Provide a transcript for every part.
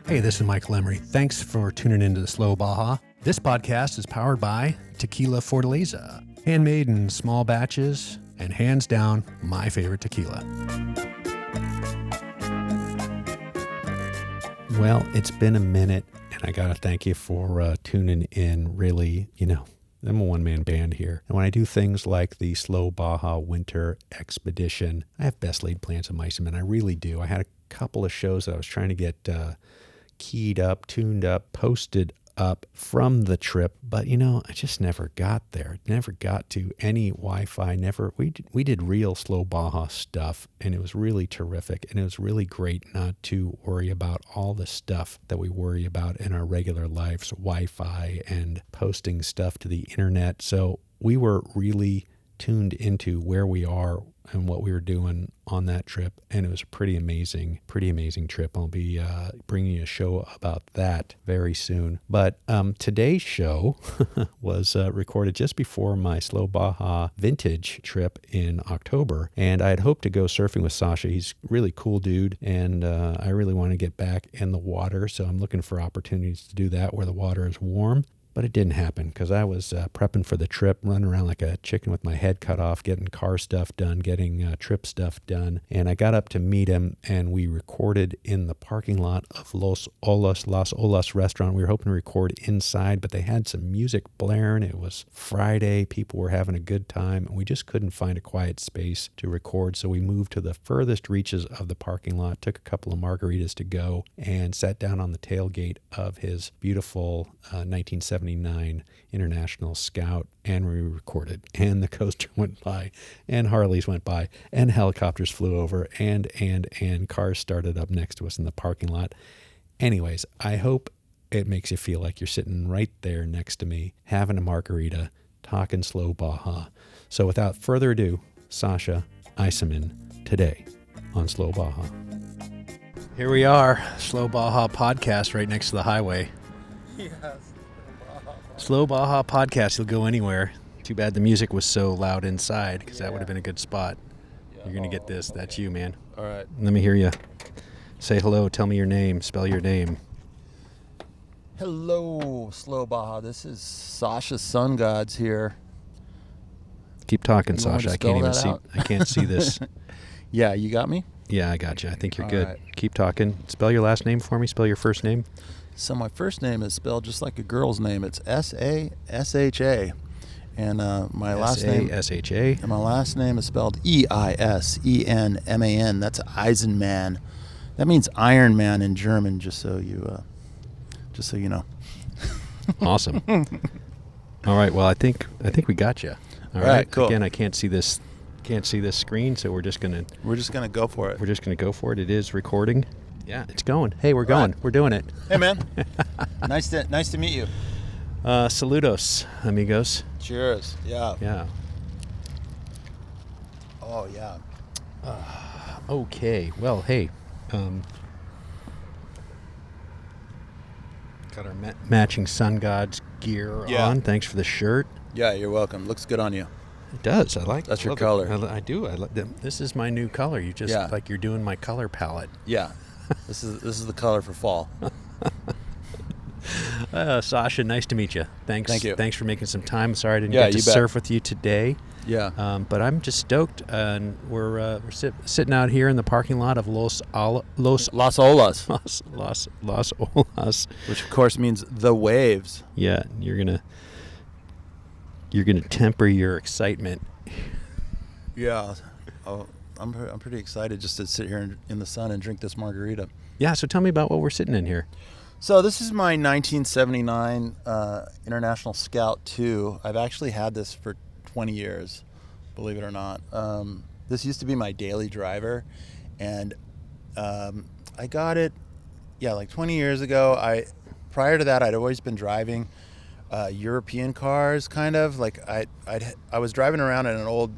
Hey, this is Michael Emery. Thanks for tuning into the Slow Baja. This podcast is powered by Tequila Fortaleza, handmade in small batches, and hands down, my favorite tequila. Well, it's been a minute, and I got to thank you for tuning in. Really, I'm a one-man band here. And when I do things like the Slow Baja Winter Expedition, I have best laid plans of Eisenman. I really do. I had a couple of shows that I was trying to get keyed up, tuned up, posted up from the trip, but I just never got there. Never got to any Wi-Fi. We did real Slow Baja stuff, and it was really terrific, and it was really great not to worry about all the stuff that we worry about in our regular lives, Wi-Fi and posting stuff to the internet. So we were really tuned into where we are and what we were doing on that trip, and it was a pretty amazing trip. I'll be bringing you a show about that very soon. But today's show was recorded just before my Slow Baja vintage trip in October, and I had hoped to go surfing with Sasha. He's a really cool dude, and I really want to get back in the water, so I'm looking for opportunities to do that where the water is warm. But it didn't happen because I was prepping for the trip, running around like a chicken with my head cut off, getting car stuff done, getting trip stuff done. And I got up to meet him, and we recorded in the parking lot of Las Olas restaurant. We were hoping to record inside, but they had some music blaring. It was Friday. People were having a good time, and we just couldn't find a quiet space to record. So we moved to the furthest reaches of the parking lot, took a couple of margaritas to go, and sat down on the tailgate of his beautiful 1979 International Scout, and we recorded, and the coaster went by, and Harleys went by, and helicopters flew over, and cars started up next to us in the parking lot. Anyways, I hope it makes you feel like you're sitting right there next to me, having a margarita, talking Slow Baja. So without further ado, Sasha Eisenman today on Slow Baja. Here we are, Slow Baja podcast right next to the highway. Yes. Slow Baja podcast, you'll go anywhere. Too bad the music was so loud inside, because that would have been a good spot. You're going to get this. Okay. That's you, man. All right. Let me hear you. Say hello. Tell me your name. Spell your name. Hello, Slow Baja. This is Sasha Sundgodz here. Keep talking, Sasha. I can't see this. Yeah, you got me? Yeah, I got you. I think you're all good. Right. Keep talking. Spell your last name for me. Spell your first name. So my first name is spelled just like a girl's name. It's S-A-S-H-A. And my last name... S-A-S-H-A. And my last name is spelled E-I-S-E-N-M-A-N. That's Eisenman. That means Iron Man in German, just so you know. Awesome. All right, well, I think we got you. All right, cool. Again, I can't see this screen, so we're just gonna go for it. We're just gonna go for it. It is recording. Yeah, it's going. Hey, we're going. Right. We're doing it. Hey, man. Nice to meet you. Saludos, amigos. Cheers. Yeah. Yeah. Oh, yeah. Okay. Well, hey. Got our matching Sundgodz gear on. Thanks for the shirt. Yeah, you're welcome. Looks good on you. It does. I like. That's your color. I do. This is my new color. You just like you're doing my color palette. Yeah. This is the color for fall. Sasha, nice to meet you. Thanks. Thank you. Thanks for making some time. Sorry I didn't get to surf with you today. Yeah. But I'm just stoked, and we're sitting out here in the parking lot of Las Olas. Las Olas, which of course means the waves. Yeah, you're gonna temper your excitement. Yeah. Oh, I'm pretty excited just to sit here in the sun and drink this margarita. Yeah, so tell me about what we're sitting in here. So this is my 1979 International Scout 2. I've actually had this for 20 years, believe it or not. This used to be my daily driver, and I got it, like 20 years ago. Prior to that, I'd always been driving European cars, kind of. Like I was driving around in an old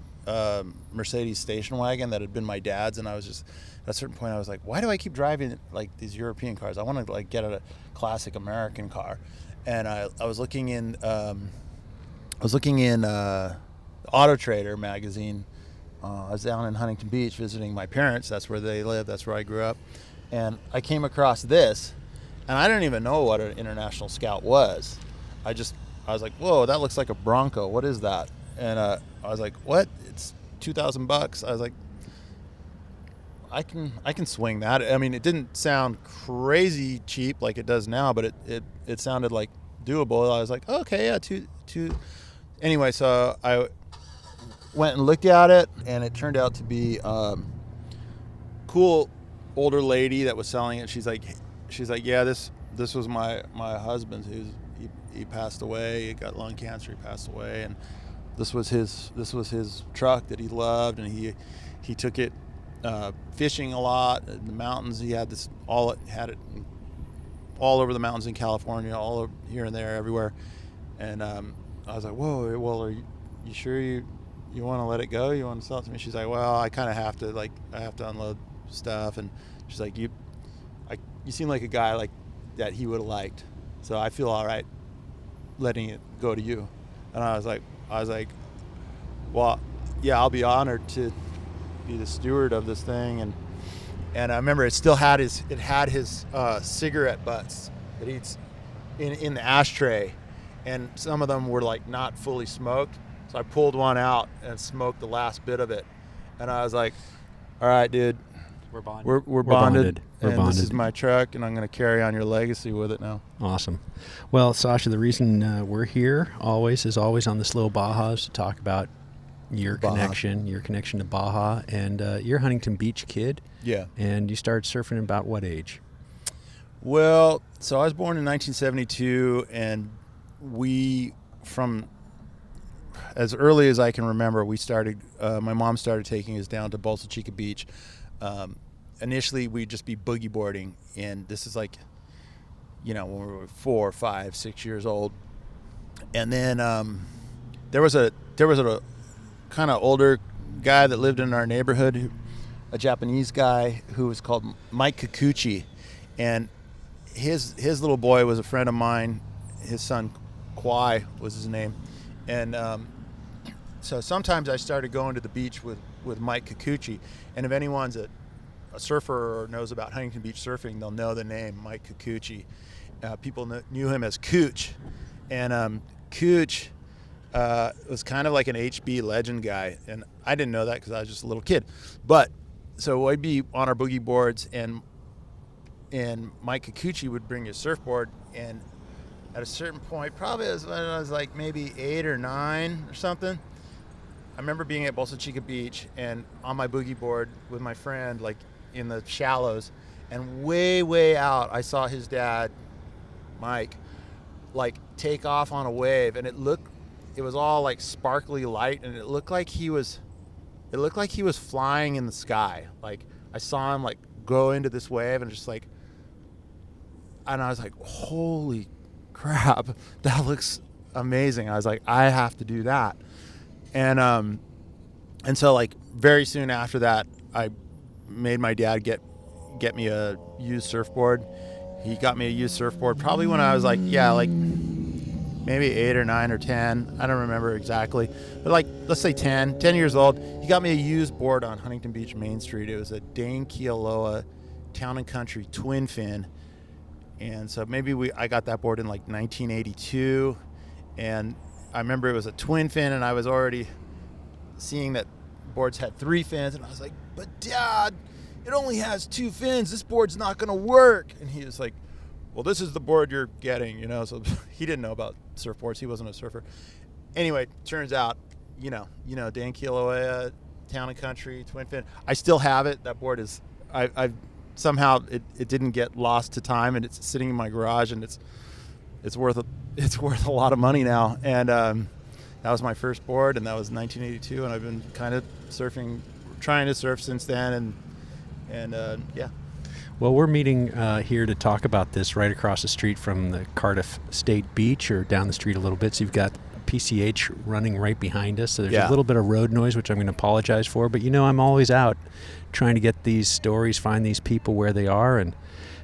Mercedes station wagon that had been my dad's, and I was just at a certain point I was like, why do I keep driving like these European cars? I want to like get a classic American car. And I was looking in Auto Trader magazine. I was down in Huntington Beach visiting my parents. That's where they live. That's where I grew up. And I came across this, And I didn't even know what an International Scout was. I was like, whoa, that looks like a Bronco. What is that? And I was like, what? It's $2,000. I was like, I can swing that. I mean, it didn't sound crazy cheap like it does now, but it sounded like doable. I was like, okay, yeah, two. Anyway, so I went and looked at it, and it turned out to be cool older lady that was selling it. She's like, yeah, this was my husband's. He passed away. He got lung cancer. He passed away, and this was his truck that he loved, and he took it fishing a lot in the mountains. He had it all over the mountains in California, all over here and there, everywhere. And I was like, whoa, well, are you sure you want to let it go? You want to sell it to me? She's like, well, I kind of have to, like, I have to unload stuff. And she's like, you seem like a guy like that he would have liked, so I feel all right letting it go to you. And I was like, well, yeah, I'll be honored to be the steward of this thing. And I remember it still had his cigarette butts that he'd in the ashtray, and some of them were like not fully smoked. So I pulled one out and smoked the last bit of it. And I was like, all right, dude, we're bonded. We're bonded. This is my truck, and I'm going to carry on your legacy with it now. Awesome. Well, Sasha, the reason we're here is always on the Slow Bajas to talk about your connection to Baja, and you're a Huntington Beach kid. Yeah. And you started surfing about what age? Well, so I was born in 1972, and from as early as I can remember, we started. My mom started taking us down to Bolsa Chica Beach. Initially, we'd just be boogie boarding, and this is like, when we were 4, 5, 6 years old. And then there was a kind of older guy that lived in our neighborhood, a Japanese guy who was called Mike Kikuchi, and his little boy was a friend of mine. His son Kwai was his name, and so sometimes I started going to the beach with Mike Kikuchi, and if anyone's a surfer or knows about Huntington Beach surfing, they'll know the name Mike Kikuchi. People knew him as Cooch, and Cooch was kind of like an HB legend guy, and I didn't know that because I was just a little kid. But so I'd be on our boogie boards, and Mike Kikuchi would bring his surfboard, and at a certain point, probably when I was like maybe 8 or 9 or something, I remember being at Bolsa Chica Beach and on my boogie board with my friend, like in the shallows, and way out, I saw his dad, Mike, like take off on a wave, and it was all like sparkly light, and it looked like he was flying in the sky. Like I saw him like go into this wave, and I was like, holy crap, that looks amazing. I was like, I have to do that. And so like very soon after that, I made my dad get me a used surfboard. He got me a used surfboard probably when I was like maybe 8 or 9 or 10. I don't remember exactly, but like let's say 10 years old. He got me a used board on Huntington Beach Main Street. It was a Dane Kealoha Town and Country twin fin, and so I got that board in like 1982, and I remember it was a twin fin, and I was already seeing that boards had 3 fins, and I was like, but Dad, it only has 2 fins. This board's not going to work. And he was like, well, this is the board you're getting, So he didn't know about surfboards. He wasn't a surfer. Anyway, turns out, Dan Kealoha, Town and Country, twin fin. I still have it. That board is, I've somehow it didn't get lost to time, and it's sitting in my garage, and it's worth a lot of money now. And that was my first board, and that was 1982, and I've been kind of trying to surf since then, and yeah. Well, we're meeting here to talk about this right across the street from the Cardiff State Beach, or down the street a little bit. So you've got PCH running right behind us, so there's a little bit of road noise, which I'm going to apologize for, but I'm always out trying to get these stories, find these people where they are, and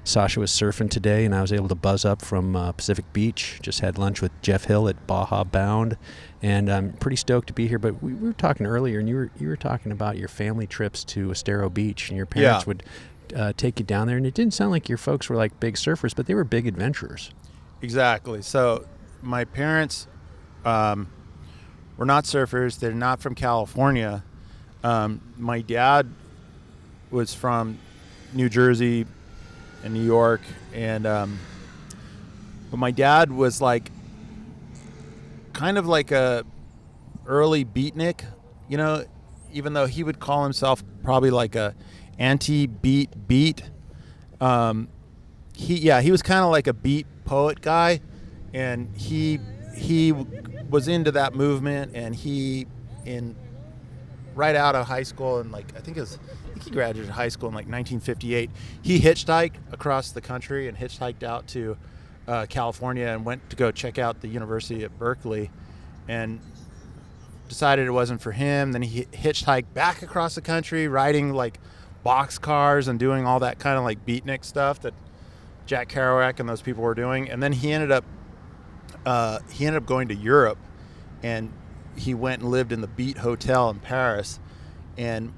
Sasha was surfing today, and I was able to buzz up from Pacific Beach. Just had lunch with Jeff Hill at Baja Bound, and I'm pretty stoked to be here. But we were talking earlier, and you were talking about your family trips to Estero Beach, and your parents would take you down there, and it didn't sound like your folks were like big surfers, but they were big adventurers. Exactly. So my parents were not surfers. They're not from California. My dad was from New Jersey and New York, and but my dad was like kind of like a early beatnik, you know, even though he would call himself probably like a anti-beat. He was kind of like a beat poet guy, and he was into that movement, and right out of high school, and like I think he graduated high school in like 1958. He hitchhiked across the country and hitchhiked out to California and went to go check out the University at Berkeley, and decided it wasn't for him. Then he hitchhiked back across the country, riding like box cars and doing all that kind of like beatnik stuff that Jack Kerouac and those people were doing. And then he ended up going to Europe, and he went and lived in the Beat Hotel in Paris. And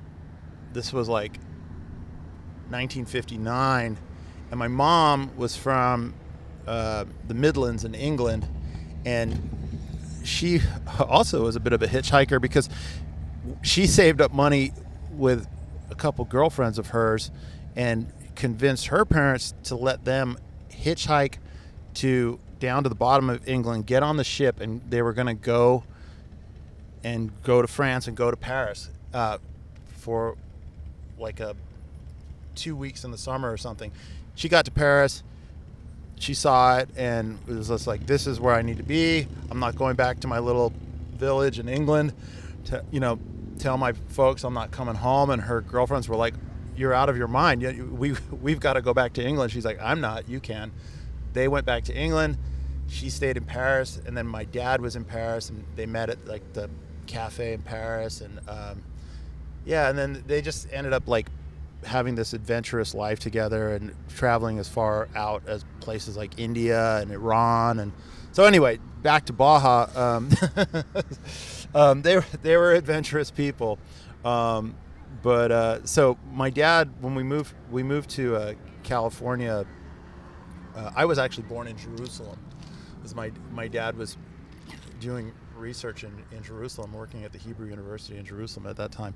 this was like 1959, and my mom was from the Midlands in England, and she also was a bit of a hitchhiker because she saved up money with a couple girlfriends of hers and convinced her parents to let them hitchhike down to the bottom of England, get on the ship, and they were going to go to France and go to Paris for like 2 weeks in the summer or something. She got to Paris, she saw it, and it was just like, this is where I need to be. I'm not going back to my little village in England to, tell my folks I'm not coming home. And her girlfriends were like, you're out of your mind. We've got to go back to England. She's like, I'm not, you can. They went back to England. She stayed in Paris, and then my dad was in Paris, and they met at like the cafe in Paris, and and then they just ended up like having this adventurous life together and traveling as far out as places like India and Iran. And so anyway, back to Baja. They were adventurous people. So my dad, when we moved to California, I was actually born in Jerusalem, because my dad was doing research in Jerusalem, working at the Hebrew University in Jerusalem at that time.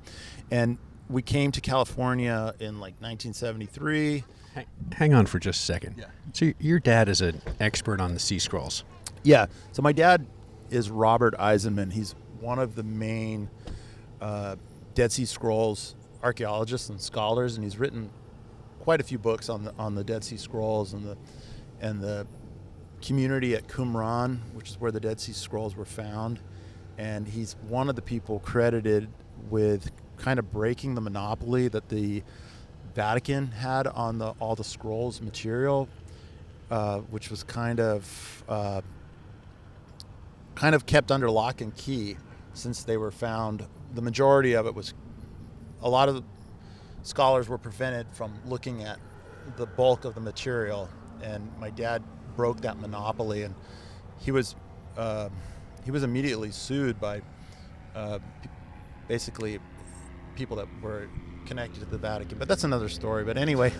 And we came to California in like 1973. Hang on for just a second. Yeah. So your dad is an expert on the sea scrolls. Yeah. So my dad is Robert Eisenman. He's one of the main Dead Sea Scrolls archaeologists and scholars, and he's written quite a few books on the Dead Sea Scrolls and the community at Qumran, which is where the Dead Sea Scrolls were found. And he's one of the people credited with kind of breaking the monopoly that the Vatican had on all the scrolls material, which was kind of kept under lock and key since they were found. The majority of it was, a lot of the scholars were prevented from looking at the bulk of the material, and my dad broke that monopoly, and he was immediately sued by basically people that were connected to the Vatican. But that's another story. But anyway.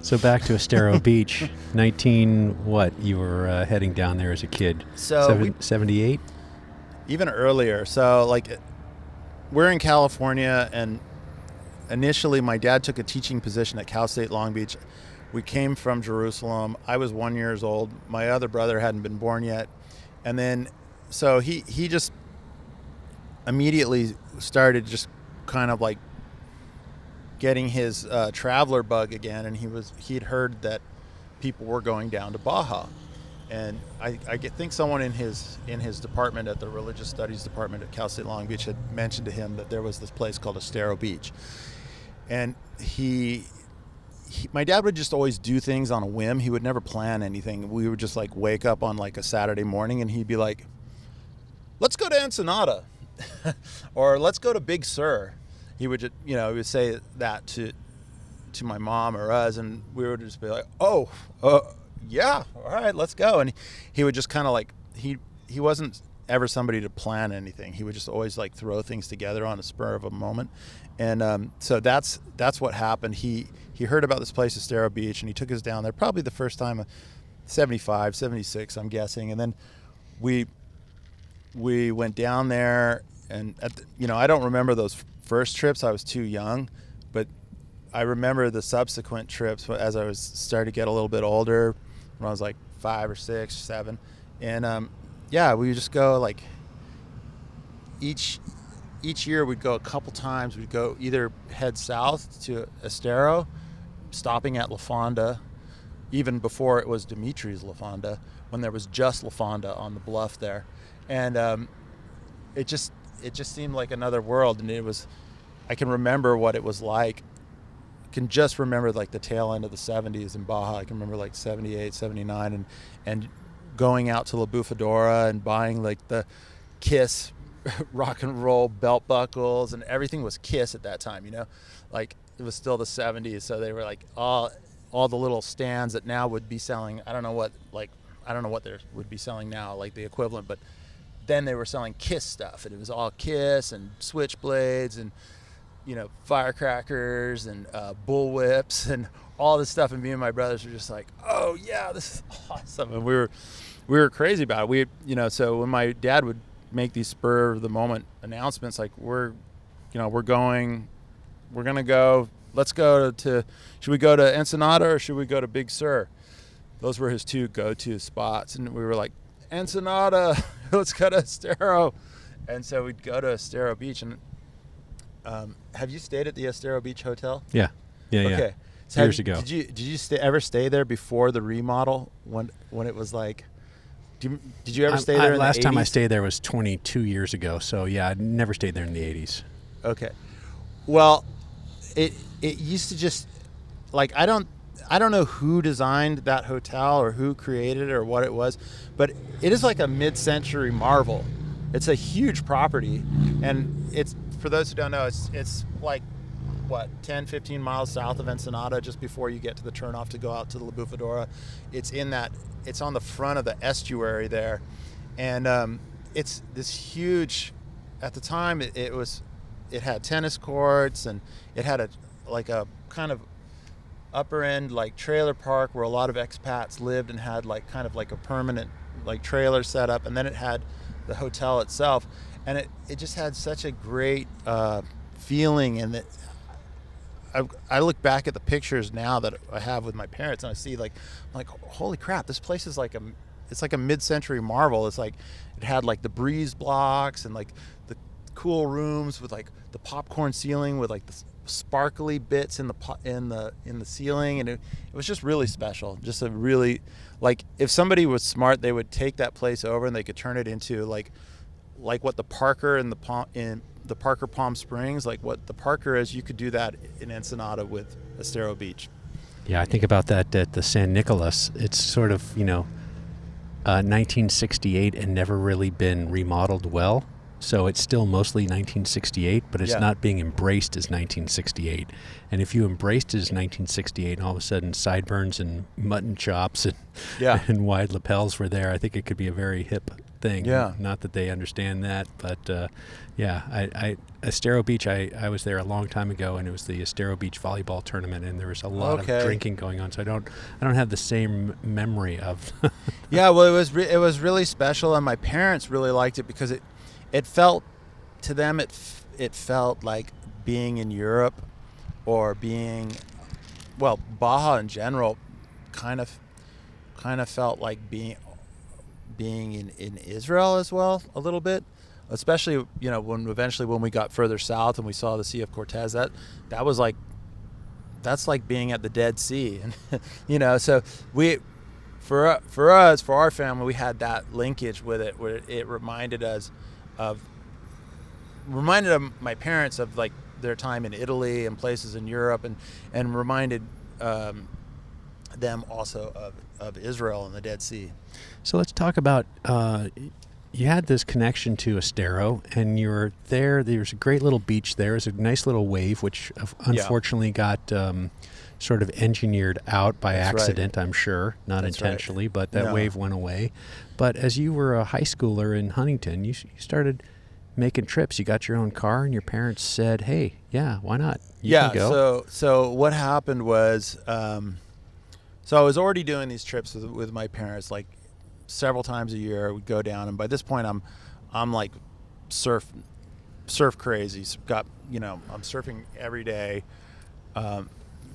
So back to Estero Beach, you were heading down there as a kid? So 78? Even earlier. So like, we're in California, and initially my dad took a teaching position at Cal State Long Beach. We came from Jerusalem. I was 1 year old. My other brother hadn't been born yet. And then, so he just immediately started just kind of like getting his traveler bug again. And he'd heard that people were going down to Baja. And I think someone in his department at the Religious Studies department at Cal State Long Beach had mentioned to him that there was this place called Estero Beach. And my dad would just always do things on a whim. He would never plan anything. We would just like wake up on like a Saturday morning, and he'd be like, let's go to Ensenada or let's go to Big Sur. He would just, he would say that to my mom or us, and we would just be like, yeah, all right, let's go. And he would just kind of like, he wasn't ever somebody to plan anything. He would just always like throw things together on a spur of a moment. And so that's what happened. He heard about this place, Estero Beach, and he took us down there probably the first time, 75, 76, I'm guessing. And then we went down there, and I don't remember those first trips. I was too young, but I remember the subsequent trips as I was starting to get a little bit older, when I was like 5 or 6, 7. And we would just go like each year we'd go a couple times. We'd go either head south to Estero, stopping at La Fonda, even before it was Dimitri's La Fonda, when there was just La Fonda on the bluff there. And it just seemed like another world. And I can remember what it was like. I can just remember like the tail end of the 70s in Baja. I can remember like 78, 79, and going out to La Bufadora and buying like the Kiss rock and roll belt buckles, and everything was Kiss at that time, like it was still the 70s. So they were like all the little stands that now would be selling, I don't know what they would be selling now, like the equivalent, but then they were selling Kiss stuff, and it was all Kiss and switchblades and firecrackers and bullwhips and all this stuff. And me and my brothers were just like, oh yeah, this is awesome. And we were crazy about it. So when my dad would make these spur of the moment announcements, like we're gonna go, let's go to, should we go to Ensenada or should we go to Big Sur? Those were his two go-to spots. And we were like, Ensenada, let's go to Estero. And so we'd go to Estero Beach. And have you stayed at the Estero Beach Hotel? Yeah. Okay. So years ago. Did you ever stay there before the remodel, when it was like, did you ever stay there in the 80s? Last time I stayed there was 22 years ago. So yeah, I never stayed there in the 80s. Okay. Well, it used to just, like, I don't know who designed that hotel or who created it or what it was, but it is like a mid-century marvel. It's a huge property, and it's, for those who don't know, it's like, what, 10, 15 miles south of Ensenada, just before you get to the turnoff to go out to the La Bufadora. It's on the front of the estuary there, and it's this huge, at the time it had tennis courts, and it had a kind of upper end like trailer park where a lot of expats lived and had like kind of like a permanent like trailer set up, and then it had the hotel itself, and it just had such a great feeling. And that I look back at the pictures now that I have with my parents, and I see I'm like, holy crap, this place is it's like a mid-century marvel. It's like it had like the breeze blocks and like the cool rooms with like the popcorn ceiling with like the sparkly bits in the ceiling, and it was just really special. Just a really, like, if somebody was smart, they would take that place over and they could turn it into like what the Parker in the Parker Palm Springs, like what the Parker is. You could do that in Ensenada with Estero Beach. Yeah, I think about that at the San Nicolas. It's sort of 1968 and never really been remodeled well. So it's still mostly 1968, but it's not being embraced as 1968. And if you embraced it as 1968, and all of a sudden sideburns and mutton chops and wide lapels were there, I think it could be a very hip thing. Yeah. Not that they understand that, but Estero Beach, I was there a long time ago, and it was the Estero Beach volleyball tournament, and there was a lot of drinking going on. So I don't have the same memory of. Yeah, well, it was really special, and my parents really liked it because it felt, to them, it felt like being in Europe, or Baja in general kind of felt like being in Israel as well, a little bit, especially when we got further south and we saw the Sea of Cortez. That was like, that's like being at the Dead Sea, and so for our family, we had that linkage with it, where it reminded my parents of like their time in Italy and places in Europe, and reminded them also of Israel and the Dead Sea. So let's talk about, you had this connection to Estero, and you're there. There's a great little beach there. There's a nice little wave, which unfortunately got sort of engineered out by That's accident, I'm sure, not That's intentionally, but that No. wave went away. But as you were a high schooler in Huntington, you started making trips. You got your own car, and your parents said, "Hey, yeah, why not? You Yeah. can go." So what happened was, so I was already doing these trips with my parents, like several times a year. We'd go down, and by this point, I'm like surf crazy. I'm surfing every day.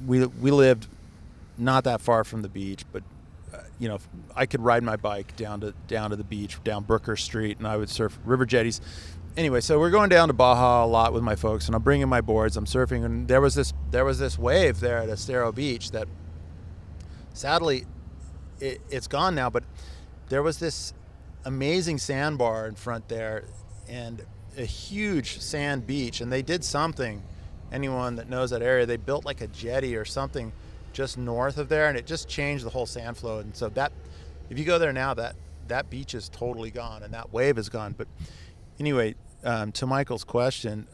We lived not that far from the beach, but I could ride my bike down to the beach, down Brooker Street, and I would surf river jetties. Anyway, so we're going down to Baja a lot with my folks, and I'm bringing my boards. I'm surfing, and there was this wave there at Estero Beach that, sadly, it's gone now. But there was this amazing sandbar in front there, and a huge sand beach. And they did something. Anyone that knows that area, they built like a jetty or something just north of there, and it just changed the whole sand flow. And so that, if you go there now, that beach is totally gone, and that wave is gone. But anyway, to Michael's question,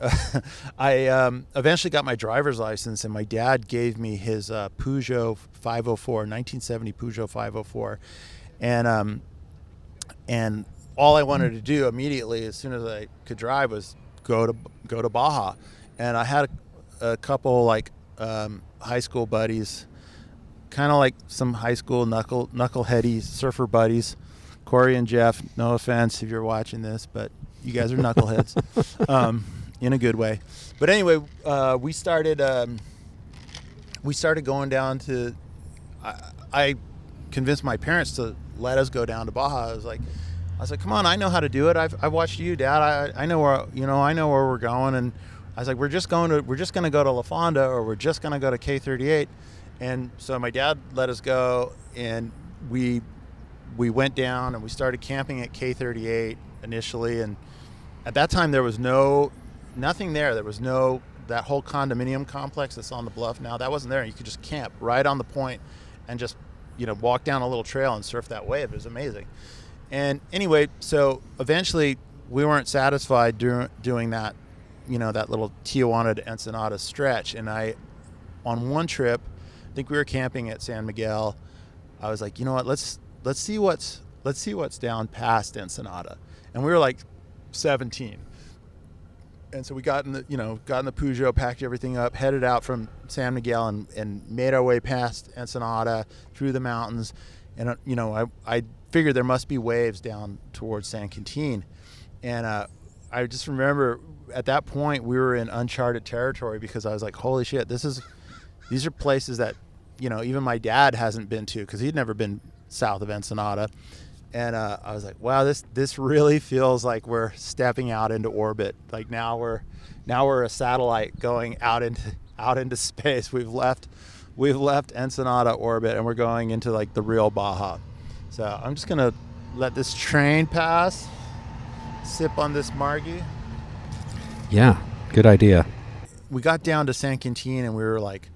I eventually got my driver's license, and my dad gave me his Peugeot 504, 1970 Peugeot 504, and all I wanted to do immediately, as soon as I could drive, was go to Baja. And I had a couple like high school buddies, kind of like some high school knuckleheady surfer buddies, Corey and Jeff. No offense if you're watching this, but you guys are knuckleheads, in a good way. But anyway, we started going down to. I convinced my parents to let us go down to Baja. I was like, come on, I know how to do it. I've watched you, Dad. I know where we're going. And I was like, we're just going to go to La Fonda, or we're just going to go to K38. And so my dad let us go, and we went down and we started camping at K38 initially. And at that time there was nothing there. There was that whole condominium complex that's on the bluff now. That wasn't there. You could just camp right on the point and just walk down a little trail and surf that wave. It was amazing. And anyway, so eventually we weren't satisfied doing that, that little Tijuana to Ensenada stretch. And on one trip, I think we were camping at San Miguel. I was like, you know what, let's see what's down past Ensenada. And we were like 17. And so we got in the Peugeot, packed everything up, headed out from San Miguel, and made our way past Ensenada, through the mountains. And, I figured there must be waves down towards San Quintin. And I just remember at that point we were in uncharted territory, because I was like, holy shit, these are places that, even my dad hasn't been to, because he'd never been south of Ensenada. And I was like, wow, this really feels like we're stepping out into orbit. Like now we're a satellite going out into space. We've left Ensenada orbit, and we're going into like the real Baja. So I'm just gonna let this train pass, sip on this margie. Yeah, good idea. We got down to San Quintin, and we were like,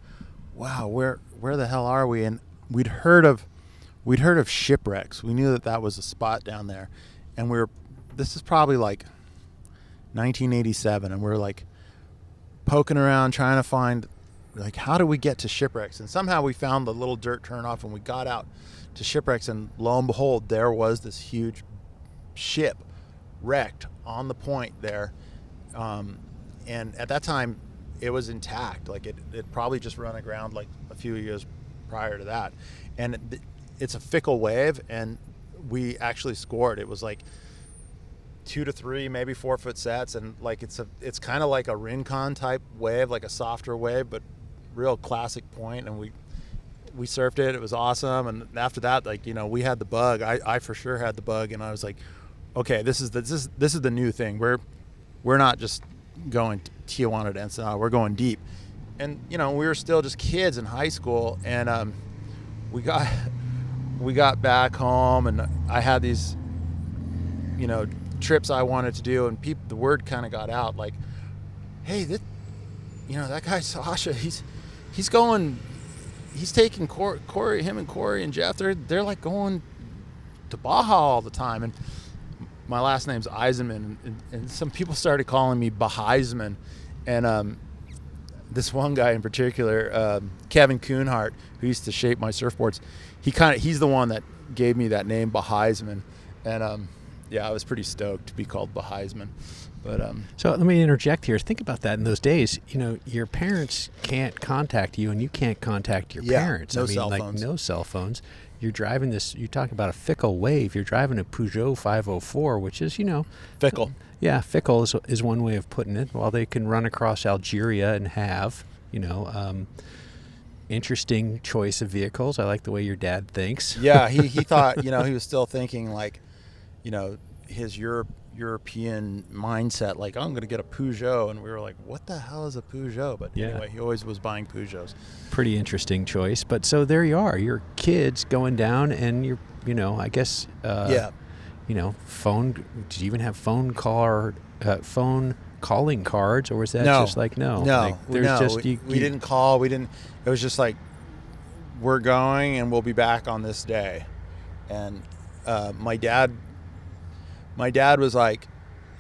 wow, where the hell are we? And we'd heard of shipwrecks. We knew that was a spot down there. And this is probably like 1987, and we're like poking around trying to find, like, how do we get to shipwrecks? And somehow we found the little dirt turnoff, and we got out to shipwrecks, and lo and behold, there was this huge ship wrecked on the point there. And at that time it was intact. Like it probably just run aground like a few years prior to that. And it's a fickle wave, and we actually scored. It was like 2 to 3, maybe 4 foot sets, and like it's kind of like a Rincon type wave, like a softer wave, but real classic point. And we surfed it. It was awesome. And after that, like, we had the bug. I for sure had the bug, and I was like, okay, this is the new thing. We're not just going Tijuana to Ensenada. We're going deep. And we were still just kids in high school, and we got back home, and I had these trips I wanted to do, and the word kind of got out, like, hey, that guy Sasha, he's taking Corey, him and Corey and Jeff, they're like going to Baja all the time. And my last name's Eisenman, and some people started calling me Bahaisman, and this one guy in particular, Kevin Kuhnhart, who used to shape my surfboards, he's the one that gave me that name, Baja Eisenman. And yeah, I was pretty stoked to be called Baja Eisenman. But so let me interject here. Think about that. In those days, your parents can't contact you, and you can't contact your parents. No cell phones. No cell phones. You're driving this. You talk about a fickle wave. You're driving a Peugeot 504, which is fickle. Yeah, fickle is one way of putting it. While they can run across Algeria and have interesting choice of vehicles. I like the way your dad thinks. Yeah, he thought he was still thinking like, his European mindset, like, I'm going to get a Peugeot, and we were like, what the hell is a Peugeot? But anyway, he always was buying Peugeots. Pretty interesting choice. But so there you are, your kids going down, and you're, I guess, phone. Did you even have phone calling cards, or was that just like no? Like, we didn't call. We didn't. It was just like, we're going, and we'll be back on this day. And my dad was like,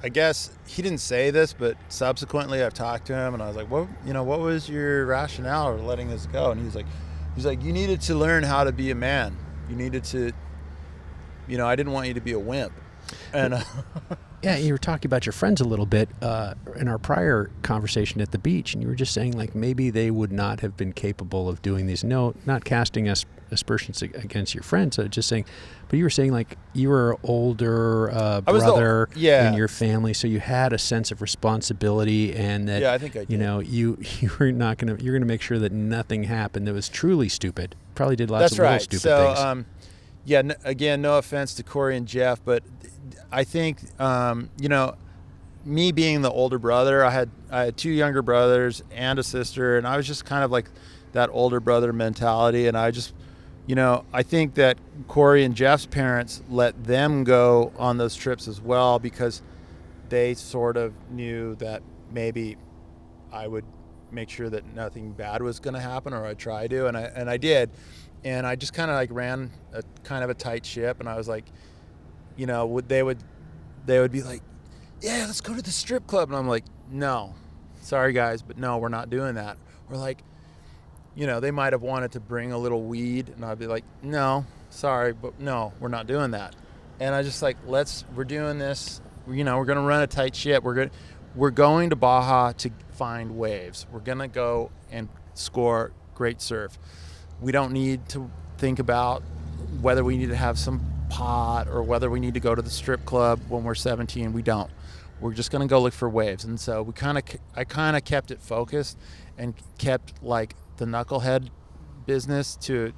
I guess he didn't say this, but subsequently I've talked to him, and I was like, what was your rationale for letting this go? And he's like, you needed to learn how to be a man. You needed to, I didn't want you to be a wimp. And yeah, you were talking about your friends a little bit in our prior conversation at the beach, and you were just saying like maybe they would not have been capable of doing these. No, not casting aspersions against your friends, just saying. But you were saying like you were older brother in your family, so you had a sense of responsibility, and that I think I did. you're gonna make sure that nothing happened that was truly stupid. Probably did lots of little stupid things. Again, no offense to Corey and Jeff, but I think me being the older brother, I had two younger brothers and a sister, and I was just kind of like that older brother mentality, and I just I think that Corey and Jeff's parents let them go on those trips as well, because they sort of knew that maybe I would make sure that nothing bad was going to happen, or I'd try to, and I did. And I just kind of like ran a kind of a tight ship, and I was like, they would be like, yeah, let's go to the strip club, and I'm like, no, sorry guys, but no, we're not doing that. Or like, they might have wanted to bring a little weed, and I'd be like, no, sorry, but no, we're not doing that. And I just like, we're doing this, we're going to run a tight ship. We're going to Baja to find waves. We're going to go and score great surf. We don't need to think about whether we need to have some pot or whether we need to go to the strip club when we're 17. We don't. We're just going to go look for waves. And so I kind of kept it focused and kept like the knucklehead business to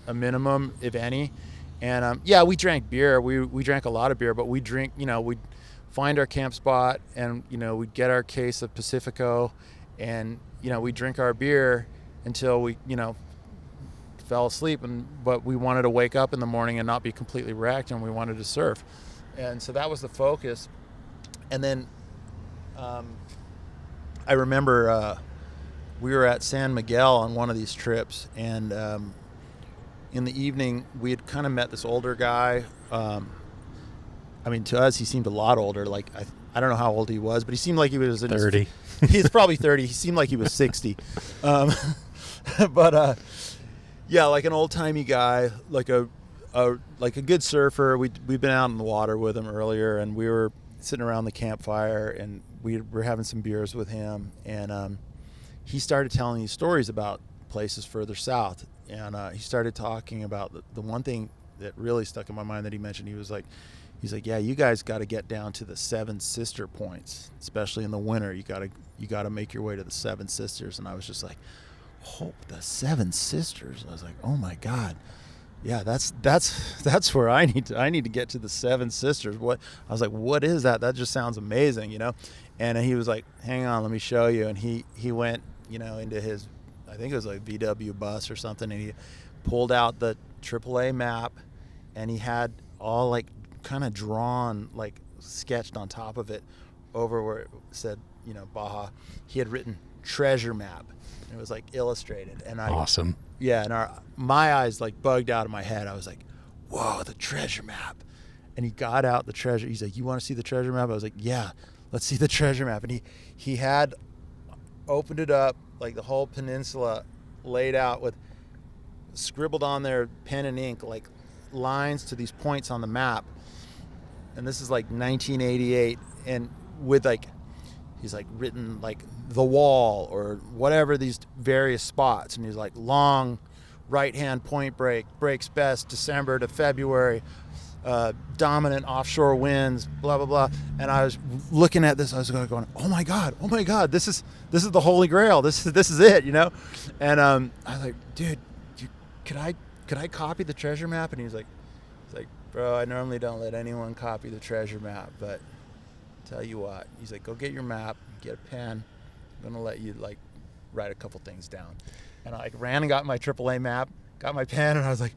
a minimum, if any. And we drank beer. We drank a lot of beer, but we'd find our camp spot, and we'd get our case of Pacifico, and we'd drink our beer until we fell asleep, but we wanted to wake up in the morning and not be completely wrecked, and we wanted to surf. And so that was the focus. And then I remember we were at San Miguel on one of these trips, and in the evening we had kind of met this older guy. To us he seemed a lot older. Like I don't know how old he was, but he seemed like he was in 30. He's probably 30. He seemed like he was 60. Yeah, like an old-timey guy, like a good surfer. We'd been out in the water with him earlier, and we were sitting around the campfire, and we were having some beers with him, and he started telling these stories about places further south, and he started talking about the one thing that really stuck in my mind that he mentioned. He's like, yeah, you guys got to get down to the Seven Sister Points, especially in the winter. You got to make your way to the Seven Sisters. And I was just like, oh, the Seven Sisters. I was like, oh my God, yeah, that's where I need to get to, the Seven Sisters. What? I was like, what is that? That just sounds amazing, And he was like, hang on, let me show you. And he went, into his, I think it was like VW bus or something, and he pulled out the AAA map, and he had all like kind of drawn, like sketched on top of it, over where it said, Baja. He had written treasure map. It was like illustrated, and awesome. Yeah, and my eyes like bugged out of my head. I was like, "Whoa, the treasure map!" And he got out the treasure. He's like, "You want to see the treasure map?" I was like, "Yeah, let's see the treasure map." And he had opened it up, like the whole peninsula laid out with scribbled on there, pen and ink, like lines to these points on the map. And this is like 1988, and with like, he's like written like the wall or whatever, these various spots, and he's like long right hand point break, breaks best December to February, dominant offshore winds, blah blah blah. And I was looking at this, I was going, oh my god, this is the holy grail, this is it, you know. And I was like, dude, could I copy the treasure map? And he's like, bro, I normally don't let anyone copy the treasure map, but tell you what, he's like, go get your map, get a pen, I'm gonna let you like write a couple things down. And I like ran and got my AAA map, got my pen, and I was like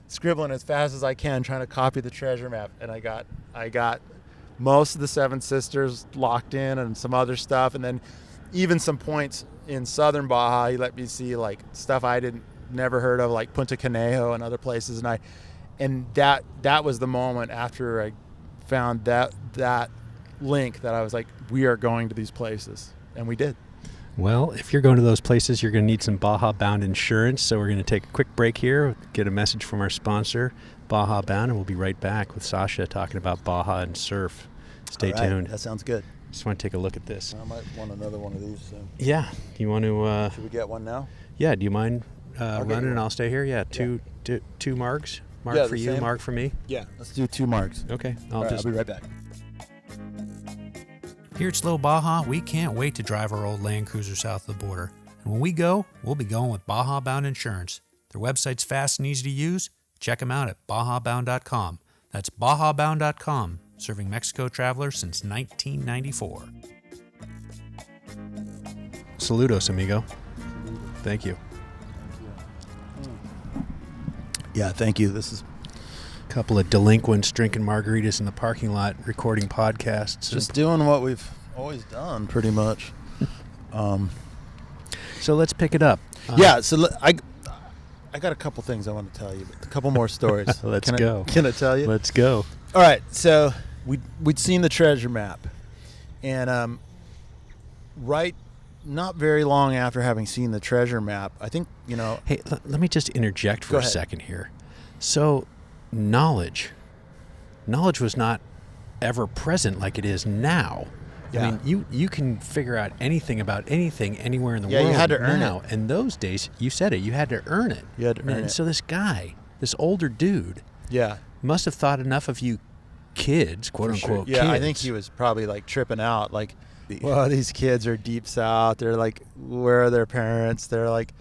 scribbling as fast as I can, trying to copy the treasure map. And I got most of the Seven Sisters locked in and some other stuff, and then even some points in southern Baja. He let me see like stuff I never heard of, like Punta Conejo and other places. And that was the moment after I found that link that I was like, we are going to these places, and we did. Well, if you're going to those places, you're going to need some Baja-bound insurance. So we're going to take a quick break here, get a message from our sponsor, Baja Bound, and we'll be right back with Sasha talking about Baja and surf. Stay tuned. That sounds good. Just want to take a look at this. I might want another one of these soon. Yeah. You want to... Should we get one now? Yeah. Do you mind running and I'll stay here? Yeah. Two margs. Mark for you, same. Mark for me? Yeah. Let's do 2 marks. Okay. I'll be right back. Here at Slow Baja, we can't wait to drive our old Land Cruiser south of the border. And when we go, we'll be going with Baja Bound Insurance. Their website's fast and easy to use. Check them out at bajabound.com. That's bajabound.com, serving Mexico travelers since 1994. Saludos, amigo. Thank you. Yeah, thank you. This is couple of delinquents drinking margaritas in the parking lot, recording podcasts. Just doing what we've always done, pretty much. So let's pick it up. Yeah, so I got a couple things I want to tell you, a couple more stories. Let's go. Can I tell you? Let's go. All right, so we'd seen the treasure map, and not very long after having seen the treasure map, I think, you know... Hey, let me just interject for a second here. So... Knowledge was not ever present like it is now. Yeah. I mean, you can figure out anything about anything anywhere in the world. You had to earn now. it. In those days, you said it, you had to earn it. You had to earn it. So this guy, this older dude, must have thought enough of you kids, quote unquote, kids. Yeah, I think he was probably like tripping out, like, well, these kids are deep south. They're like, where are their parents? They're like,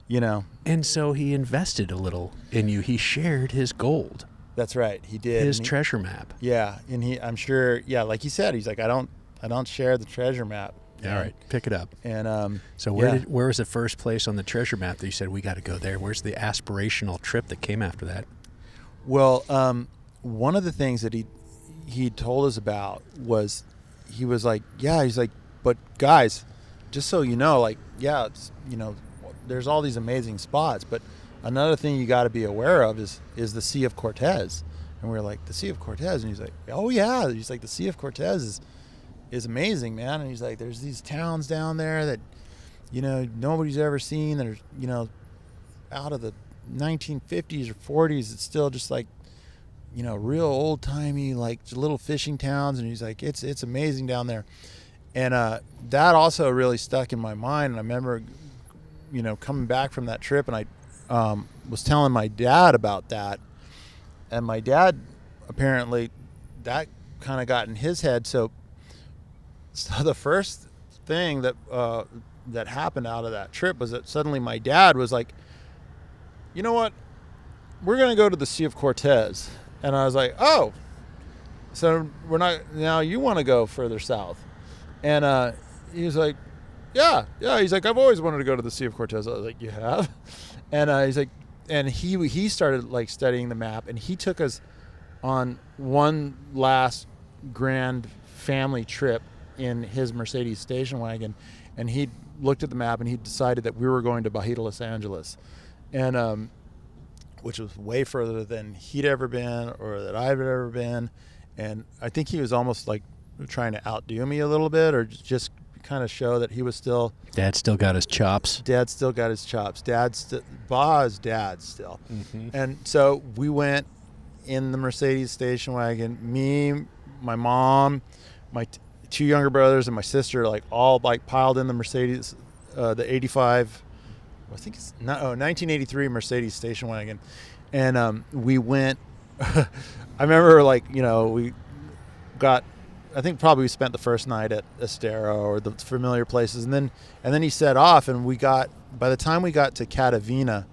you know. And so he invested a little in you. He shared his gold. That's right. He did. His treasure map. Yeah. And I'm sure, like he said, he's like, I don't share the treasure map. All right. Pick it up. And so where was the first place on the treasure map that you said we got to go there? Where's the aspirational trip that came after that? Well, one of the things that he told us about was, he was like, he's like, but guys, just so you know, like, it's, you know, there's all these amazing spots, but another thing you got to be aware of is the Sea of Cortez. And we're like, the Sea of Cortez? And he's like, oh yeah. He's like, the Sea of Cortez is amazing, man. And he's like, there's these towns down there that, you know, nobody's ever seen. There's, you know, out of the 1950s or 40s, it's still just like, you know, real old timey, like little fishing towns. And he's like, it's amazing down there. And that also really stuck in my mind. And I remember, you know, coming back from that trip, and I was telling my dad about that, and my dad, apparently that kind of got in his head. So the first thing that happened out of that trip was that suddenly my dad was like, you know what, we're going to go to the Sea of Cortez. And I was like, oh, so we're not, now you want to go further south. And he was like, yeah. He's like, I've always wanted to go to the Sea of Cortez. I was like, you have? And he's like, and he started like studying the map, and he took us on one last grand family trip in his Mercedes station wagon, and he looked at the map and he decided that we were going to Baja, Los Angeles, and which was way further than he'd ever been or that I've ever been. And I think he was almost like trying to outdo me a little bit, or just kind of show that he was still. Dad still got his chops. Baja is dad still. Mm-hmm. And so we went in the Mercedes station wagon. Me, my mom, my two younger brothers, and my sister, like all like piled in the Mercedes, the 85. I think it's 1983 Mercedes station wagon, and we went. I remember, like, you know, we got. I think probably we spent the first night at Estero or the familiar places, and then he set off, and we got. By the time we got to Catavina,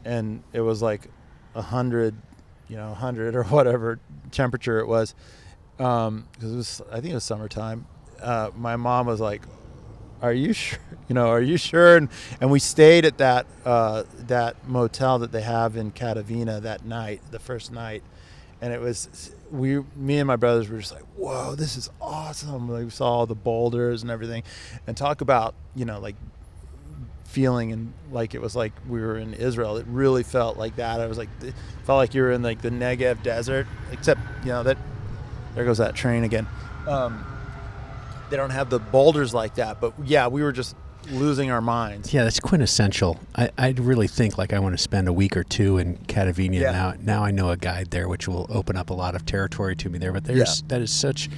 and it was like 100 or whatever temperature it was, because it was, I think it was summertime. My mom was like, "Are you sure? Are you sure?" And we stayed at that motel that they have in Catavina that night, the first night, and it was me and my brothers were just like, "Whoa, this is awesome!" Like, we saw all the boulders and everything, and talk about like feeling and like it was like we were in Israel. It really felt like that. I was like, it felt like you were in like the Negev desert, except that there goes that train again. They don't have the boulders like that, but yeah, we were just losing our minds. Yeah, that's quintessential. I really think like I want to spend a week or two in Catavina. Yeah. Now I know a guide there, which will open up a lot of territory to me there. But that is such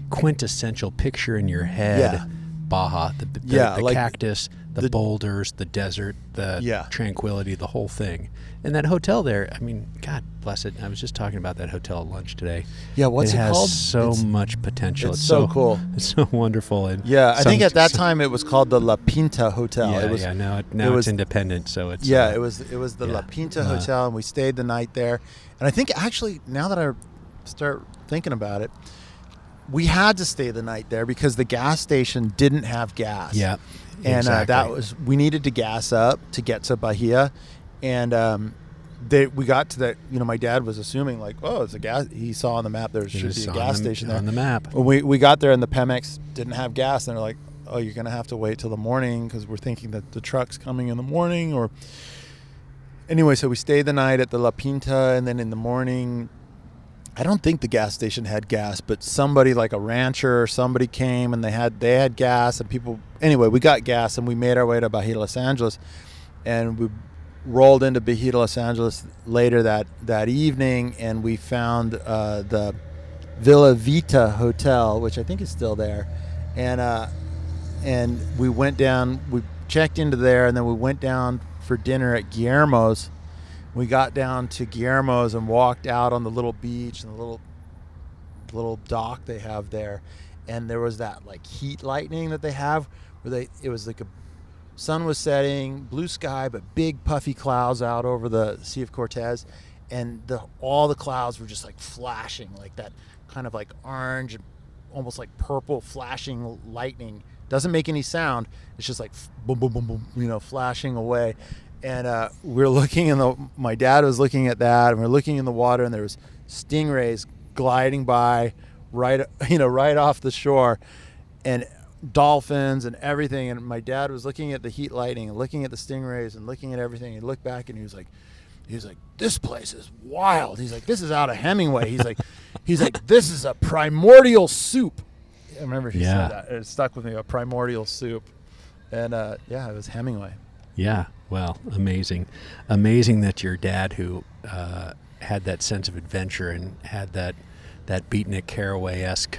quintessential picture in your head. Yeah. Baja, the like cactus, the boulders, the desert, the tranquility, the whole thing. And that hotel there, I mean, God bless it. I was just talking about that hotel at lunch today. Yeah, what's it called? It has so much potential. It's so cool. It's so wonderful. And I think at that time it was called the La Pinta Hotel. Now it's independent, so it's it was the La Pinta Hotel, and we stayed the night there. And I think actually, now that I start thinking about it, we had to stay the night there because the gas station didn't have gas. Yeah. And exactly. we needed to gas up to get to Bahia. And we got to that, my dad was assuming like, oh, it's a gas. He saw on the map there should be a gas station there. On the map. We got there and the Pemex didn't have gas. And they're like, oh, you're going to have to wait till the morning because we're thinking that the truck's coming in the morning. Or anyway, so we stayed the night at the La Pinta, and then in the morning, I don't think the gas station had gas, but somebody like a rancher or somebody came and they had gas, and people. Anyway, we got gas and we made our way to Bahia, Los Angeles, and we rolled into Bahia, Los Angeles later that evening, and we found the Villa Vita Hotel, which I think is still there, and we went down. We checked into there, and then we went down for dinner at Guillermo's. We got down to Guillermo's and walked out on the little beach and the little dock they have there, and there was that like heat lightning that they have, where it was like a sun was setting, blue sky, but big puffy clouds out over the Sea of Cortez, and all the clouds were just like flashing, like that kind of like orange, almost like purple flashing lightning. Doesn't make any sound. It's just like boom, boom, boom, boom, flashing away. And we're looking my dad was looking at that, and we're looking in the water, and there was stingrays gliding by right off the shore, and dolphins and everything. And my dad was looking at the heat lightning and looking at the stingrays and looking at everything. He looked back and he was like, this place is wild. He's like, this is out of Hemingway. He's like, this is a primordial soup. I remember he said that. It stuck with me, a primordial soup. And it was Hemingway. Yeah. Well, amazing that your dad, who had that sense of adventure and had that Beatnik Caraway-esque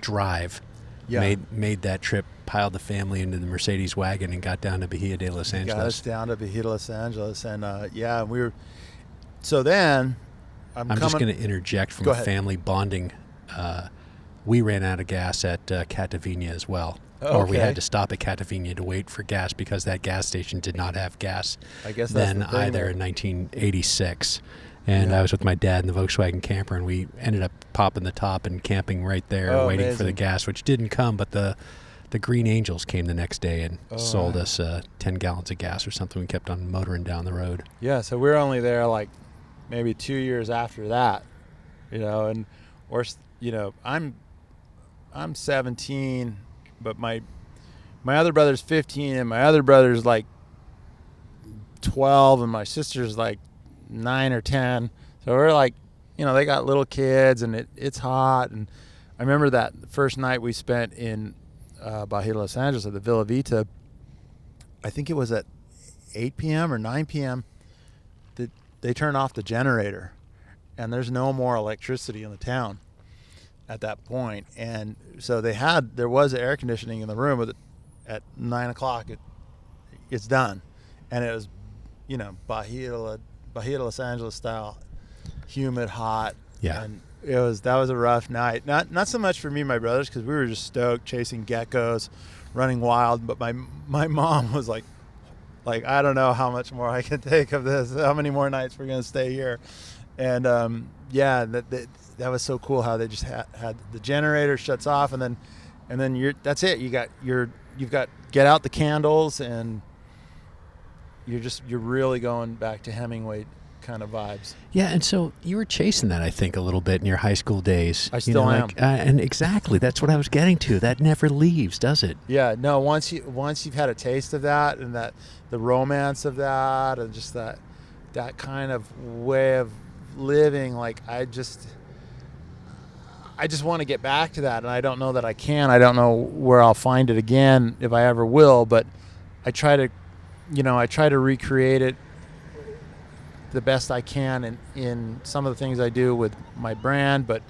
drive, made that trip, piled the family into the Mercedes wagon, and got down to Bahia de Los Angeles. Got us down to Bahia de Los Angeles, and we were. So then, I'm just going to interject from a family bonding. We ran out of gas at Catavina as well. Okay. Or we had to stop at Catavina to wait for gas because that gas station did not have gas. I guess then either in 1986. And I was with my dad in the Volkswagen camper, and we ended up popping the top and camping right there, waiting for the gas, which didn't come, but the Green Angels came the next day and sold us 10 gallons of gas or something. We kept on motoring down the road. Yeah, so we were only there like maybe 2 years after that, and I'm 17. But my other brother's 15, and my other brother's like 12, and my sister's like 9 or 10. So we're like, they got little kids, and it's hot. And I remember that first night we spent in Baja, Los Angeles at the Villa Vita. I think it was at 8 p.m. or 9 p.m. They turned off the generator, and there's no more electricity in the town at that point. And so there was air conditioning in the room, but at 9 o'clock it's done, and it was, Baja, Los Angeles style, humid, hot. Yeah. And that was a rough night. Not so much for me and my brothers, because we were just stoked chasing geckos, running wild. But my mom was like, I don't know how much more I can take of this. How many more nights we're gonna stay here? And that was so cool how they just had the generator shuts off, and then that's it. You've got get out the candles, and you're really going back to Hemingway kind of vibes. Yeah, and so you were chasing that, I think, a little bit in your high school days. I still am. And exactly, that's what I was getting to. That never leaves, does it? Yeah, no. Once you've had a taste of that, and that the romance of that, and just that kind of way of living, like I just want to get back to that, and I don't know that I can. I don't know where I'll find it again, if I ever will, but I try to recreate it the best I can in some of the things I do with my brand, but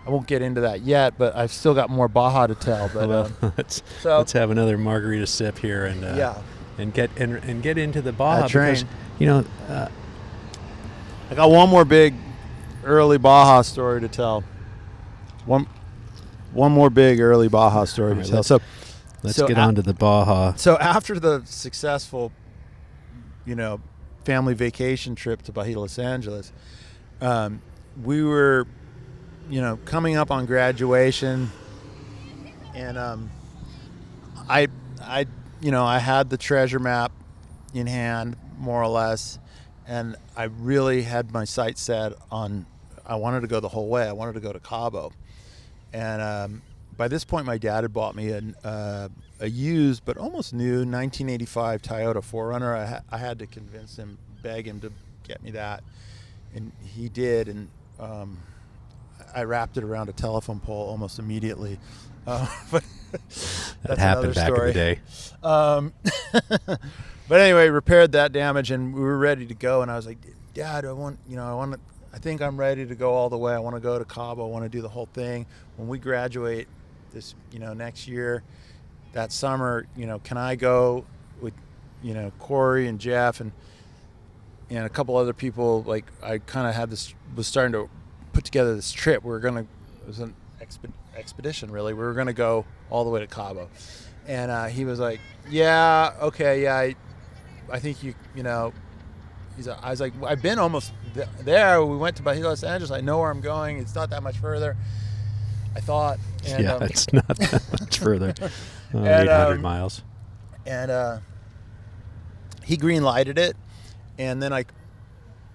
I won't get into that yet. But I've still got more Baja to tell. But let's have another margarita sip here and get into the Baja, because I got one more big early Baja story to tell. One more big early Baja story to tell. Let's get on to the Baja. So after the successful, family vacation trip to Baja, Los Angeles, we were, coming up on graduation, and I had the treasure map in hand, more or less, and I really had my sights set on, I wanted to go the whole way. I wanted to go to Cabo. And by this point, my dad had bought me a used but almost new 1985 Toyota 4Runner. I had to beg him to get me that, and he did. And I wrapped it around a telephone pole almost immediately. But that happened back in the day. But anyway, repaired that damage, and we were ready to go. And I was like, Dad, I think I'm ready to go all the way. I want to go to Cabo. I want to do the whole thing. When we graduate this, next year, that summer, can I go with, Corey and Jeff and a couple other people? Like, I kind of was starting to put together this trip. It was an expedition, really. We were going to go all the way to Cabo. And he was like, yeah, okay, yeah, I think I was like, I've been almost there. We went to Baja, Los Angeles. I know where I'm going. It's not that much further, I thought. And, it's not that much further. 800 miles. And he green-lighted it. And then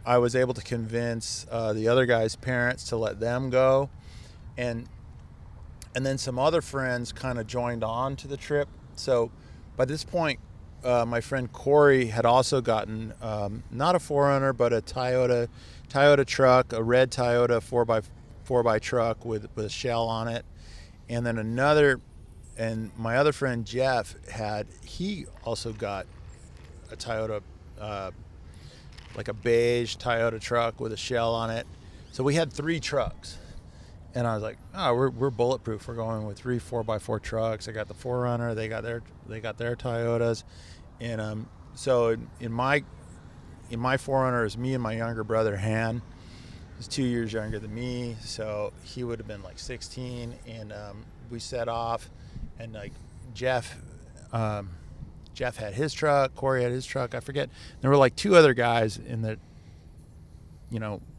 I was able to convince the other guy's parents to let them go. And then some other friends kind of joined on to the trip. So by this point, my friend Corey had also gotten not a 4Runner, but a Toyota truck, a red Toyota 4x4 truck with a shell on it. And then and my other friend Jeff he also got a Toyota, like a beige Toyota truck with a shell on it. So we had 3 trucks. And I was like, oh, we're bulletproof. We're going with 3 4x4 trucks. I got the 4Runner. They got their Toyotas. And so in my 4Runner is me and my younger brother Han. He's 2 years younger than me, so he would have been like 16. And we set off, and like Jeff had his truck, Corey had his truck. I forget. There were like 2 other guys in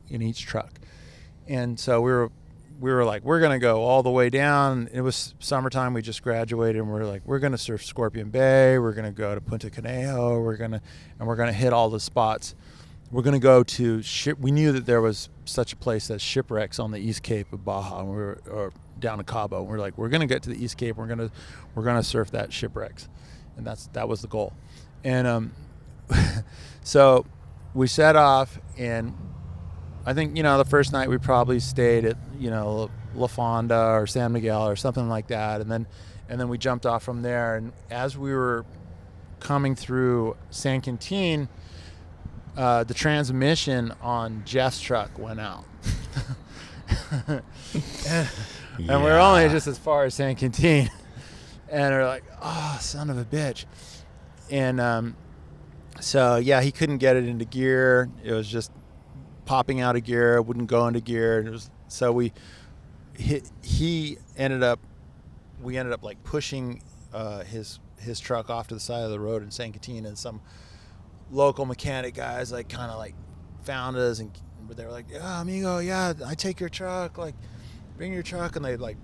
each truck, and so we were like, we're going to go all the way down. It was summertime. We just graduated, and we're like, we're going to surf Scorpion Bay. We're going to go to Punta Conejo. We're going to hit all the spots. We're going to go to we knew that there was such a place as shipwrecks on the East Cape of Baja, and or down to Cabo. And we're like, we're going to get to the East Cape. We're going to surf that shipwrecks. And that was the goal. And so we set off, and I think, the first night we probably stayed at, La Fonda or San Miguel or something like that, and then we jumped off from there. And as we were coming through San Quintin, the transmission on Jeff's truck went out. And we're only just as far as San Quintin, and we're like, oh, son of a bitch. And so yeah, he couldn't get it into gear. It was just popping out of gear. It wouldn't go into gear. It was, so we ended up like pushing his truck off to the side of the road in San Quintin, and some local mechanic guys like kind of like found us, and they were like, yeah, amigo, yeah, I take your truck, like bring your truck. And they like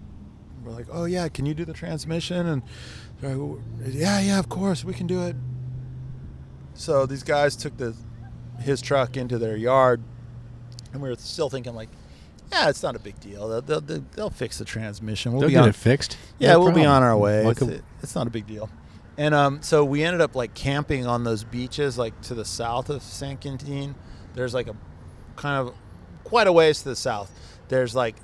were like, oh yeah, can you do the transmission? And they're like, yeah, of course we can do it. So these guys took his truck into their yard, and we were still thinking like, yeah, it's not a big deal. They'll fix the transmission. They'll get it fixed. Yeah, No we'll be problem. on our way. It's not a big deal. And so we ended up like camping on those beaches like to the south of San Quintin. There's like a kind of quite a ways to the south. There's like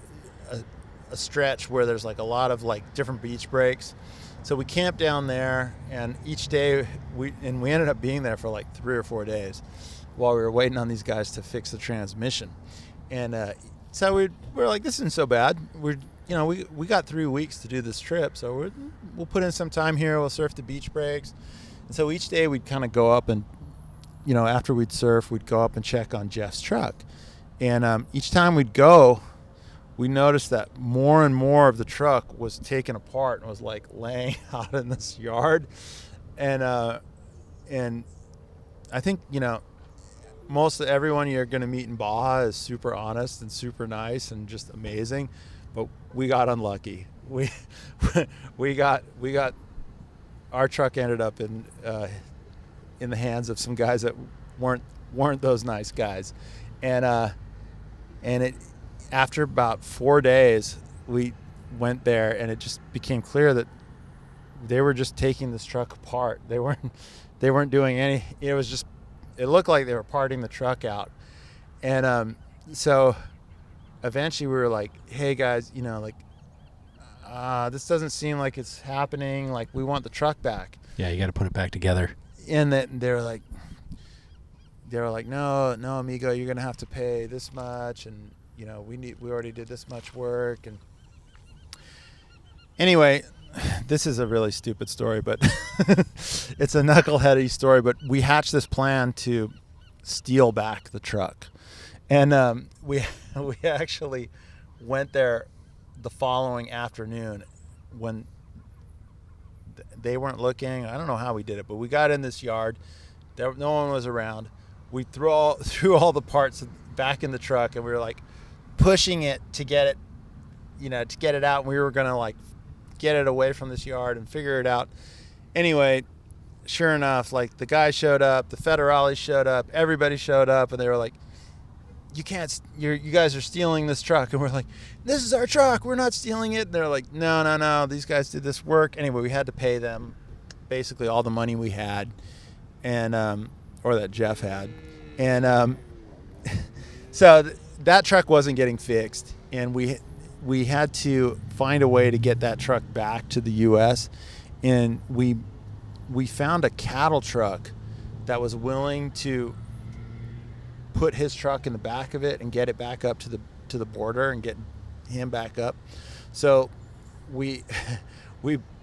a stretch where there's like a lot of like different beach breaks. So we camped down there, and each day we ended up being there for like 3 or 4 days while we were waiting on these guys to fix the transmission. And so we were like, this isn't so bad. We got 3 weeks to do this trip, so we'll put in some time here. We'll surf the beach breaks. And so each day we'd kind of go up and, after we'd surf, we'd go up and check on Jeff's truck. And each time we'd go, we noticed that more and more of the truck was taken apart and was like laying out in this yard. And I think, most of everyone you're going to meet in Baja is super honest and super nice and just amazing. But we got unlucky. We got our truck ended up in the hands of some guys that weren't those nice guys. And it, after about 4 days, we went there, and it just became clear that they were just taking this truck apart. They weren't doing any. It looked like they were parting the truck out. And so eventually we were like, hey guys, this doesn't seem like it's happening. Like, we want the truck back. Yeah, you got to put it back together. And then they were like, no, amigo, you're gonna have to pay this much, and we already did this much work. And anyway, this is a really stupid story, but it's a knuckleheady story. But we hatched this plan to steal back the truck, and we actually went there the following afternoon when they weren't looking. I don't know how we did it, but we got in this yard. No one was around. We threw all the parts back in the truck, and we were like pushing it to get it, to get it out. And we were gonna like get it away from this yard and figure it out. Anyway, sure enough, like the guy showed up, the federales showed up, everybody showed up, and they were like, you guys are stealing this truck. And we're like, this is our truck, we're not stealing it. And they're like, no, these guys did this work. Anyway, we had to pay them basically all the money we had, and or that Jeff had. And so that truck wasn't getting fixed, and we had to find a way to get that truck back to the U.S. And we found a cattle truck that was willing to put his truck in the back of it and get it back up to the border and get him back up. So we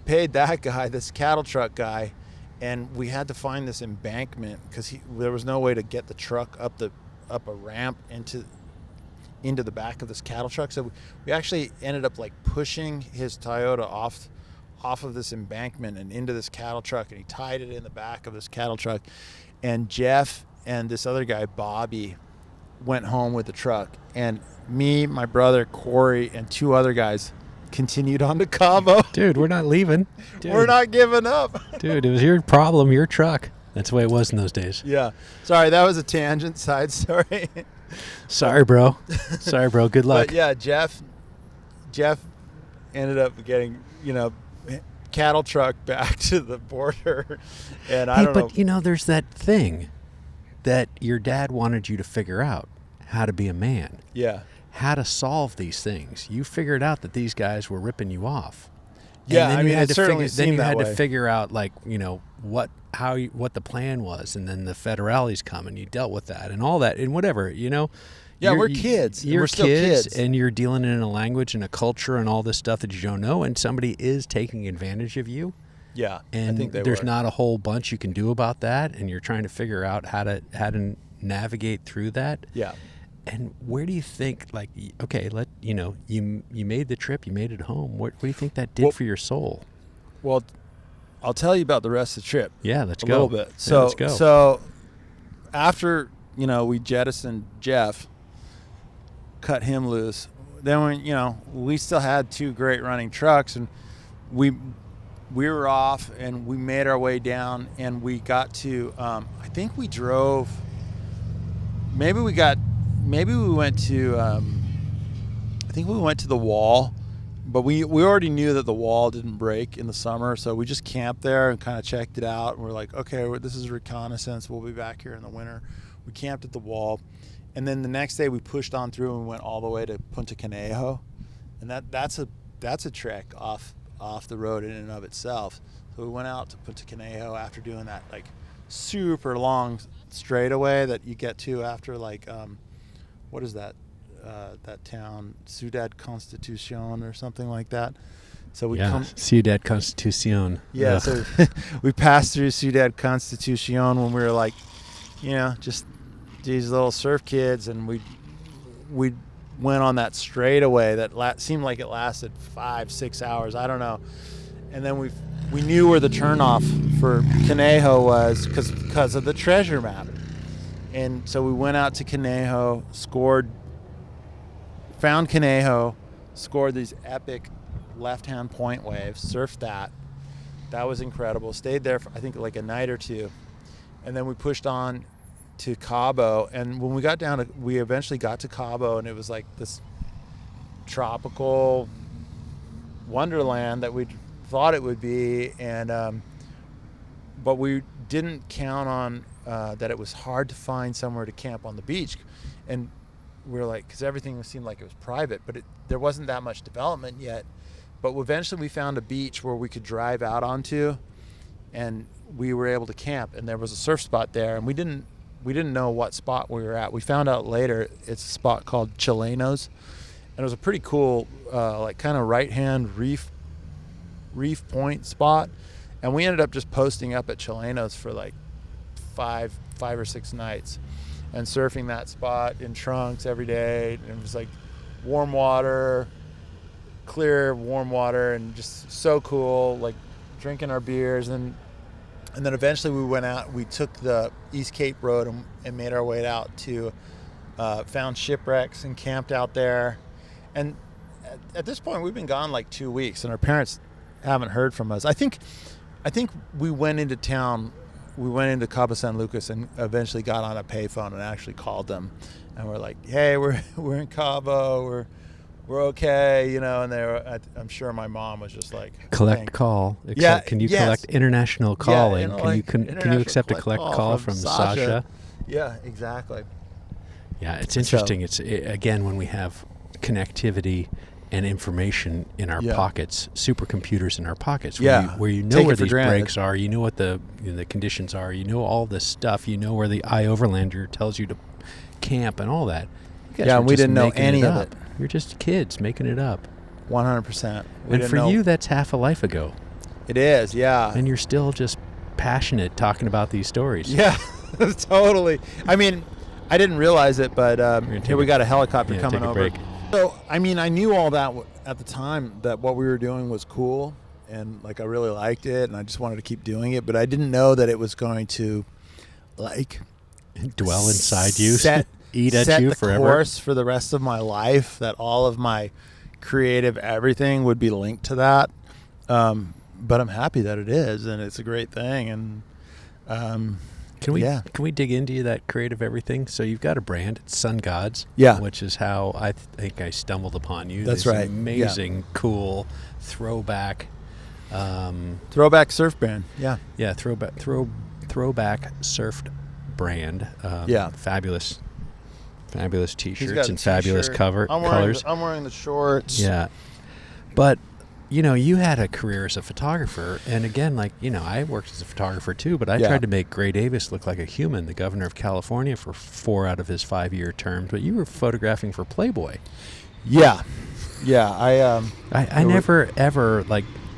paid that guy, this cattle truck guy, and we had to find this embankment because there was no way to get the truck up a ramp into the back of this cattle truck. So we actually ended up like pushing his Toyota off of this embankment and into this cattle truck, and he tied it in the back of this cattle truck. And Jeff and this other guy, Bobby, went home with the truck, and me, my brother Corey, and 2 other guys continued on to Cabo. Dude, we're not leaving. Dude. We're not giving up. Dude, it was your problem, your truck. That's the way it was in those days. Yeah. Sorry, that was a tangent side story. Sorry, bro. Good luck. But yeah, Jeff ended up getting, cattle truck back to the border. And I don't know. But there's that thing that your dad wanted you to figure out, how to be a man. Yeah. how to solve these things. You figured out that these guys were ripping you off. Yeah, and then I mean, it certainly then seemed you that had way. to figure out, like, you know, what the plan was, and then the federales come and you dealt with that and all that and whatever, you know. Yeah, we're kids. You're We're still kids. and you're dealing in a language and a culture and all this stuff that you don't know, and somebody is taking advantage of you. Yeah, And I think there's were. not a whole bunch you can do about that, and you're trying to figure out how to navigate through that. Yeah. And where do you think, like, okay, you made the trip, you made it home. What do you think that did for your soul? Well, I'll tell you about the rest of the trip. Yeah, let's a go. little bit. Yeah, So, let's go. so after, you know, we jettisoned Jeff, cut him loose, then we still had 2 great running trucks, and we were off, and we made our way down, and we got to I think we drove, maybe we went to I think we went to the wall, but we already knew that the wall didn't break in the summer, so we just camped there and kind of checked it out, and we're like, okay, this is reconnaissance, we'll be back here in the winter. We camped at the wall, and then the next day we pushed on through and went all the way to Punta Conejo, and that's a trek off the road in and of itself. So we went out to Punta Conejo after doing that, like, super long straightaway that you get to after, like, what is that town, Ciudad Constitucion or something like that. So we Ciudad Constitucion. Yeah, Ugh. so we passed through Ciudad Constitucion when we were, like, you know, just these little surf kids, and we went on that straightaway that seemed like it lasted 5-6 hours, I don't know. And then we knew where the turnoff for Conejo was because of the treasure map. And so we went out to Conejo, found Conejo, scored these epic left-hand point waves, surfed that. That was incredible. Stayed there for, I think, like a night or two. And then we pushed on to Cabo. And when we eventually got to Cabo, and it was like this tropical wonderland that we thought it would be. And but we didn't count on that it was hard to find somewhere to camp on the beach. And we were like, because everything seemed like it was private, but there wasn't that much development yet. But eventually we found a beach where we could drive out onto, and we were able to camp, and there was a surf spot there, and we didn't know what spot we were at. We found out later it's a spot called Chilenos, and it was a pretty cool, like, kind of right-hand reef point spot, and we ended up just posting up at Chilenos for like five or six nights, and surfing that spot in trunks every day. And it was like warm water, clear warm water, and just so cool, like drinking our beers. And then eventually we went out, we took the East Cape Road and made our way out to, found shipwrecks and camped out there. And at this point we've been gone like 2 weeks, and our parents haven't heard from us. I think we went into town. We went into Cabo San Lucas and eventually got on a payphone and actually called them, and we're like, "Hey, we're in Cabo. We're okay," you know. And I'm sure my mom was just like, collect call. Yeah, Can you yes. collect international calling? Yeah, Can you accept a collect call from Sasha? Yeah, exactly. Yeah, it's interesting. Again, when we have connectivity and information in our pockets, supercomputers in our pockets, where you know where these breaks are, you know what the conditions are, you know all this stuff, you know where the iOverlander tells you to camp and all that. Yeah, we didn't know any of it. You're just kids making it up. 100%. And for you, that's half a life ago. It is, yeah. And you're still just passionate talking about these stories. Yeah, totally. I mean, I didn't realize it, but here we got a helicopter coming over. Break. So, I mean, I knew all that at the time, that what we were doing was cool, and like I really liked it, and I just wanted to keep doing it, but I didn't know that it was going to, like, dwell inside you, eat at set you the forever. Course for the rest of my life, that all of my creative everything would be linked to that. But I'm happy that it is, and it's a great thing. And Can we dig into that creative everything? So you've got a brand, it's Sundgodz, which is how I think I stumbled upon you. That's this right. Amazing, cool throwback. Throwback surf brand. Yeah. Yeah, throwback surfed brand. Fabulous Fabulous He's T-shirts got a and fabulous t-shirt. colors. I'm wearing the shorts. Yeah. But, you had a career as a photographer. And again, I worked as a photographer too, but I tried to make Gray Davis look like a human, the governor of California, for 4 out of his 5-year terms. But you were photographing for Playboy. Yeah. Yeah. I never, ever,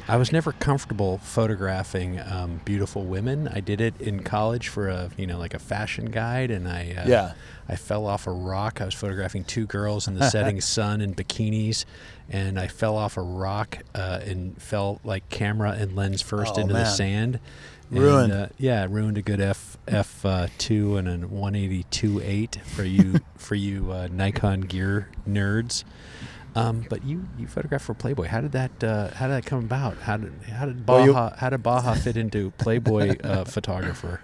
I was never comfortable photographing beautiful women. I did it in college for a fashion guide, and I fell off a rock. I was photographing 2 girls in the setting sun in bikinis, and I fell off a rock and fell camera and lens first into the sand. Ruined. And, ruined a good f2 and a 182.8 for you Nikon gear nerds. But you photographed for Playboy. How did that come about? How did Baja fit into Playboy photographer?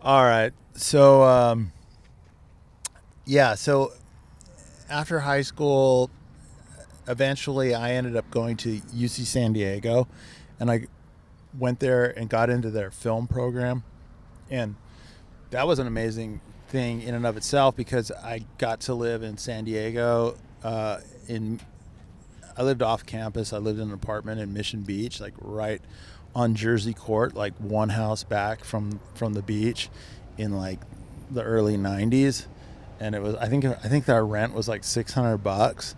All right. So so after high school, eventually I ended up going to UC San Diego, and I went there and got into their film program, and that was an amazing thing in and of itself because I got to live in San Diego. I lived off campus. I lived in an apartment in Mission Beach, right on Jersey Court, one house back from the beach, in the early '90s, and it was I think our rent was $600,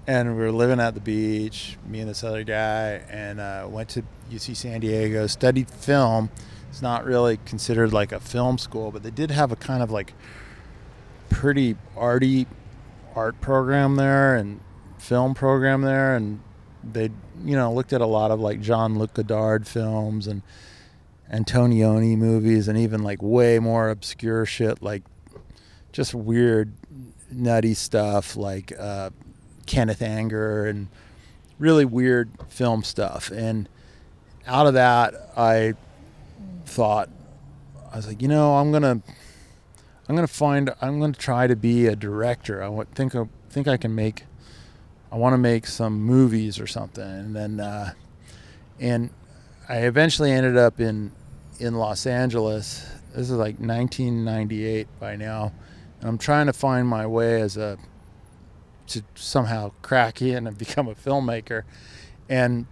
and we were living at the beach, me and this other guy, and went to UC San Diego, studied film. It's not really considered a film school, but they did have a kind of pretty arty art program there and film program there, and they looked at a lot of Jean-Luc Godard films and Antonioni movies, and even way more obscure shit, just weird nutty stuff Kenneth Anger and really weird film stuff. And out of that I thought, I was I'm gonna try to be a director. I want to make some movies or something. And then and I eventually ended up in Los Angeles. This is 1998 by now, and I'm trying to find my way to somehow crack in and become a filmmaker. And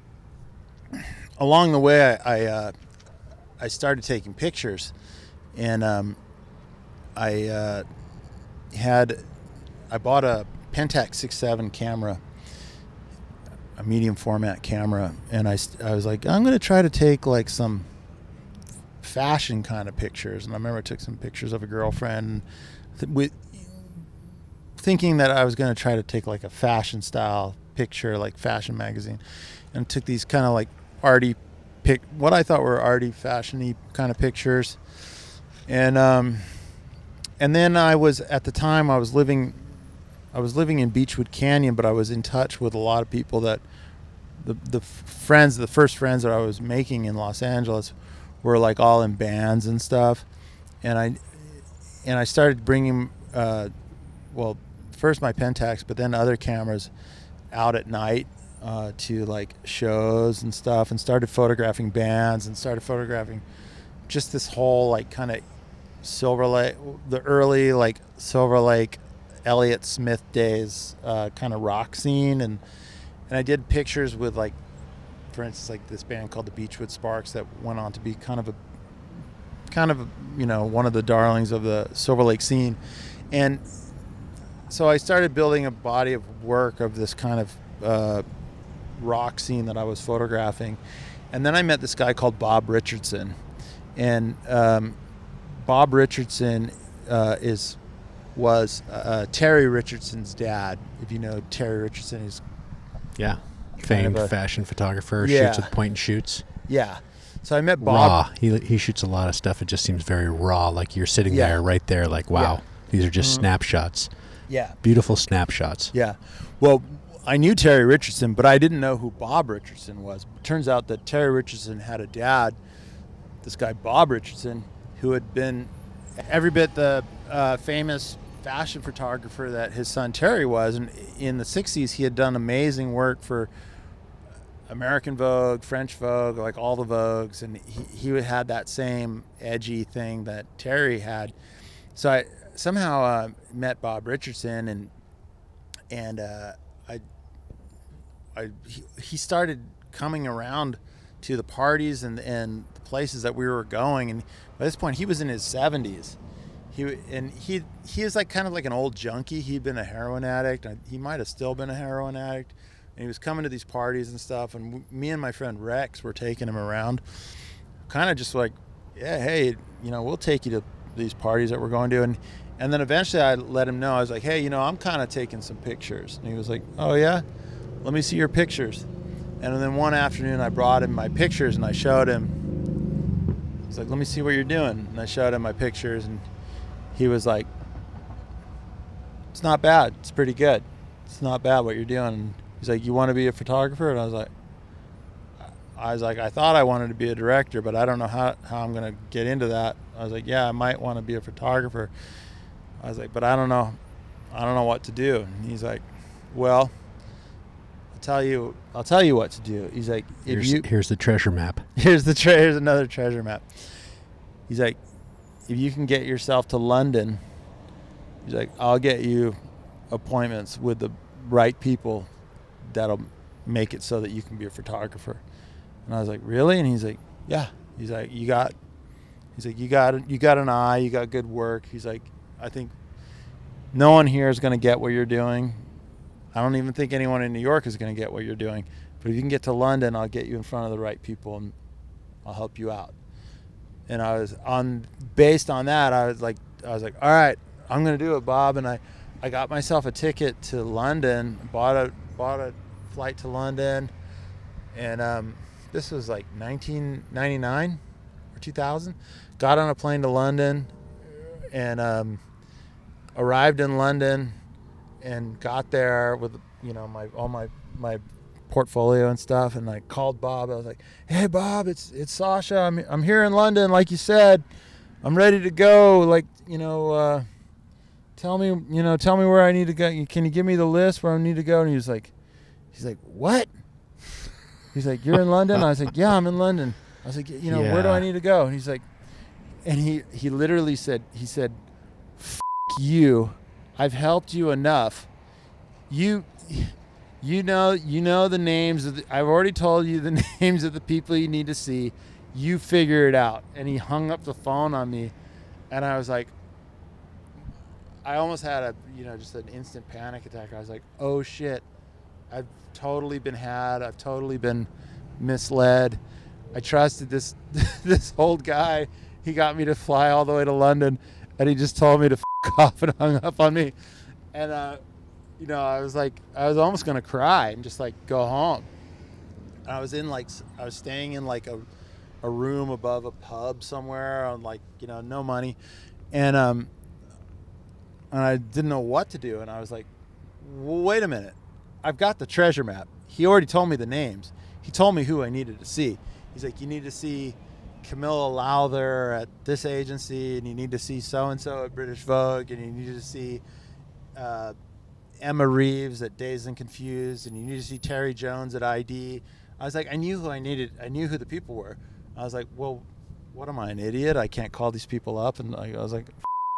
along the way I started taking pictures, and I bought a Pentax 6.7 camera, a medium format camera, and I was I'm going to try to take some fashion kind of pictures. And I remember I took some pictures of a girlfriend thinking that I was going to try to take a fashion style picture, fashion magazine, and took these kind of arty what I thought were arty, fashiony kind of pictures. And then I was living in Beechwood Canyon, but I was in touch with a lot of people that the first friends that I was making in Los Angeles were all in bands and stuff. And I started bringing, first my Pentax, but then other cameras out at night to shows and stuff, and started photographing bands and started photographing just this whole kind of Silver Lake, the early Silver Lake, Elliott Smith days kind of rock scene, and I did pictures with for instance this band called the Beachwood Sparks that went on to be kind of one of the darlings of the Silver Lake scene. And so I started building a body of work of this kind of rock scene that I was photographing. And then I met this guy called Bob Richardson, and Bob Richardson was Terry Richardson's dad. If you know Terry Richardson, is famed fashion photographer, shoots with point and shoots. Yeah. So I met Bob. Raw. He shoots a lot of stuff. It just seems very raw. You're sitting there, right there, wow, these are just snapshots. Yeah. Beautiful snapshots. Yeah. Well, I knew Terry Richardson, but I didn't know who Bob Richardson was. It turns out that Terry Richardson had a dad, this guy Bob Richardson, who had been every bit the famous fashion photographer that his son Terry was. And in the 60s, he had done amazing work for American Vogue, French Vogue, all the Vogues. And he had that same edgy thing that Terry had. So somehow met Bob Richardson, and he started coming around to the parties and the places that we were going, and by this point he was in his 70s. He was like kind of like an old junkie. He'd been a heroin addict. He might have still been a heroin addict, and he was coming to these parties and stuff, and me and my friend Rex were taking him around, kind of just like, yeah, hey, we'll take you to these parties that we're going to. And then eventually I let him know, I was like, hey, I'm kind of taking some pictures. And he was like, oh yeah, let me see your pictures. And then one afternoon I brought him my pictures and I showed him. He's like, let me see what you're doing. And I showed him my pictures, and he was like, it's not bad, it's pretty good, it's not bad what you're doing. And he's like, you want to be a photographer? And I was like, I thought I wanted to be a director, but I don't know how I'm going to get into that. I was like, yeah, I might want to be a photographer. I was like, but I don't know what to do. And he's like, well, I'll tell you what to do. He's like, here's the treasure map. Here's another treasure map. He's like, if you can get yourself to London, he's like, I'll get you appointments with the right people that'll make it so that you can be a photographer. And I was like, really? And he's like, yeah. He's like, you got an eye, you got good work. He's like, I think no one here is going to get what you're doing. I don't even think anyone in New York is going to get what you're doing. But if you can get to London, I'll get you in front of the right people and I'll help you out. And based on that, I was like, all right, I'm going to do it, Bob. And I got myself a ticket to London, bought a flight to London, and this was like 1999 or 2000. Got on a plane to London, and arrived in London, and got there with all my portfolio and stuff. And I called Bob. I was like, "Hey, Bob, it's Sasha. I'm here in London, like you said. I'm ready to go. Like, tell me where I need to go. Can you give me the list where I need to go?" And he's like, "What?" He's like, "You're in London?" I was like, "Yeah, I'm in London." I was like, "Where do I need to go?" And he's like, and he literally said, "F you. I've helped you enough. You know the names of I've already told you the names of the people you need to see. You figure it out." And he hung up the phone on me, and I was like, I almost had just an instant panic attack. I was like, oh shit, I've totally been had. I've totally been misled. I trusted this old guy. He got me to fly all the way to London, and he just told me to f*** off and hung up on me. And I was almost gonna cry and just like go home. And I was staying in like a room above a pub somewhere on no money, and I didn't know what to do. And I was like, well, wait a minute, I've got the treasure map. He already told me the names. He told me who I needed to see. He's like, you need to see Camilla Lowther at this agency, and you need to see so-and-so at British Vogue, and you need to see Emma Reeves at Dazed and Confused, and you need to see Terry Jones at ID. I was like, I knew who I needed. I knew who the people were. I was like, well, what am I, an idiot? I can't call these people up. And I was like,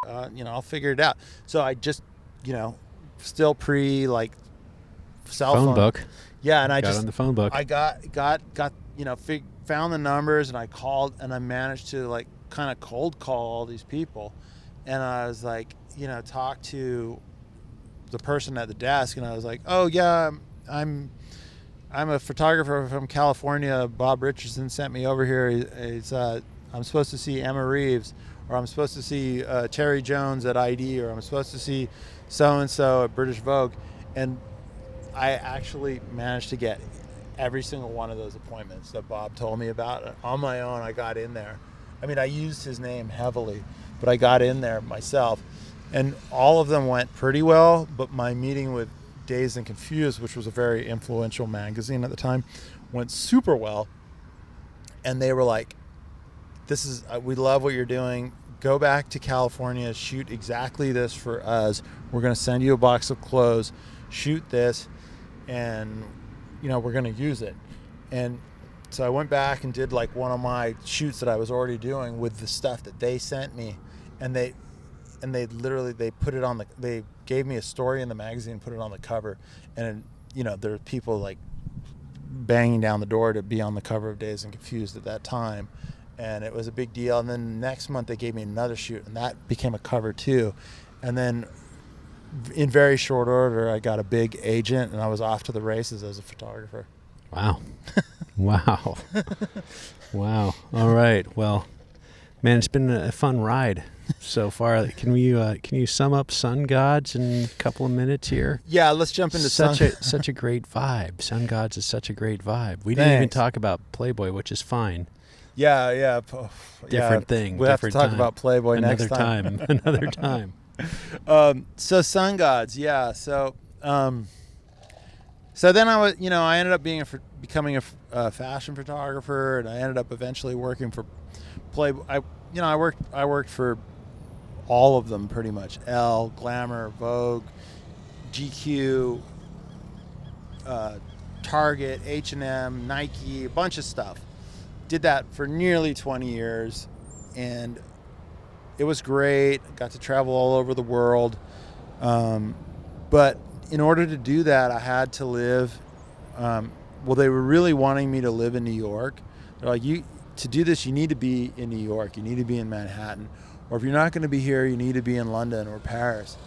I'll figure it out. So I just, still pre cell phone book. Yeah, and I got on the phone book. I got found the numbers, and I called, and I managed to kind of cold call all these people. And I was like, talk to the person at the desk, and I was like, oh yeah, I'm a photographer from California. Bob Richardson sent me over here. I'm supposed to see Emma Reeves, or I'm supposed to see Terry Jones at ID, or I'm supposed to see so-and-so at British Vogue. And I actually managed to get every single one of those appointments that Bob told me about. On my own, I got in there. I mean, I used his name heavily, but I got in there myself. And all of them went pretty well, but my meeting with Dazed and Confused, which was a very influential magazine at the time, went super well. And they were like, we love what you're doing. Go back to California, shoot exactly this for us. We're going to send you a box of clothes, shoot this, and we're going to use it. And so I went back and did one of my shoots that I was already doing with the stuff that they sent me, and and they put it on they gave me a story in the magazine, put it on the cover, and there are people like banging down the door to be on the cover of Dazed and Confused at that time, and it was a big deal. And then next month they gave me another shoot, and that became a cover too. And then in very short order, I got a big agent, and I was off to the races as a photographer. Wow. Wow. Wow. All right. Well, man, it's been a fun ride so far. Can you sum up Sundgodz in a couple of minutes here? Yeah, let's jump into such a great vibe. Sundgodz is such a great vibe. We didn't even talk about Playboy, which is fine. Yeah. Different thing. We'll have to talk about Playboy another next time. Another time. So Sundgodz, yeah. So then I ended up becoming a fashion photographer, and I ended up eventually working for Playboy. I worked for all of them pretty much. Elle, Glamour, Vogue, GQ, Target, H&M, Nike, a bunch of stuff. Did that for nearly 20 years, and it was great. Got to travel all over the world. But in order to do that, I had to live. They were really wanting me to live in New York. They're like, to do this, you need to be in New York. You need to be in Manhattan. Or if you're not going to be here, you need to be in London or Paris.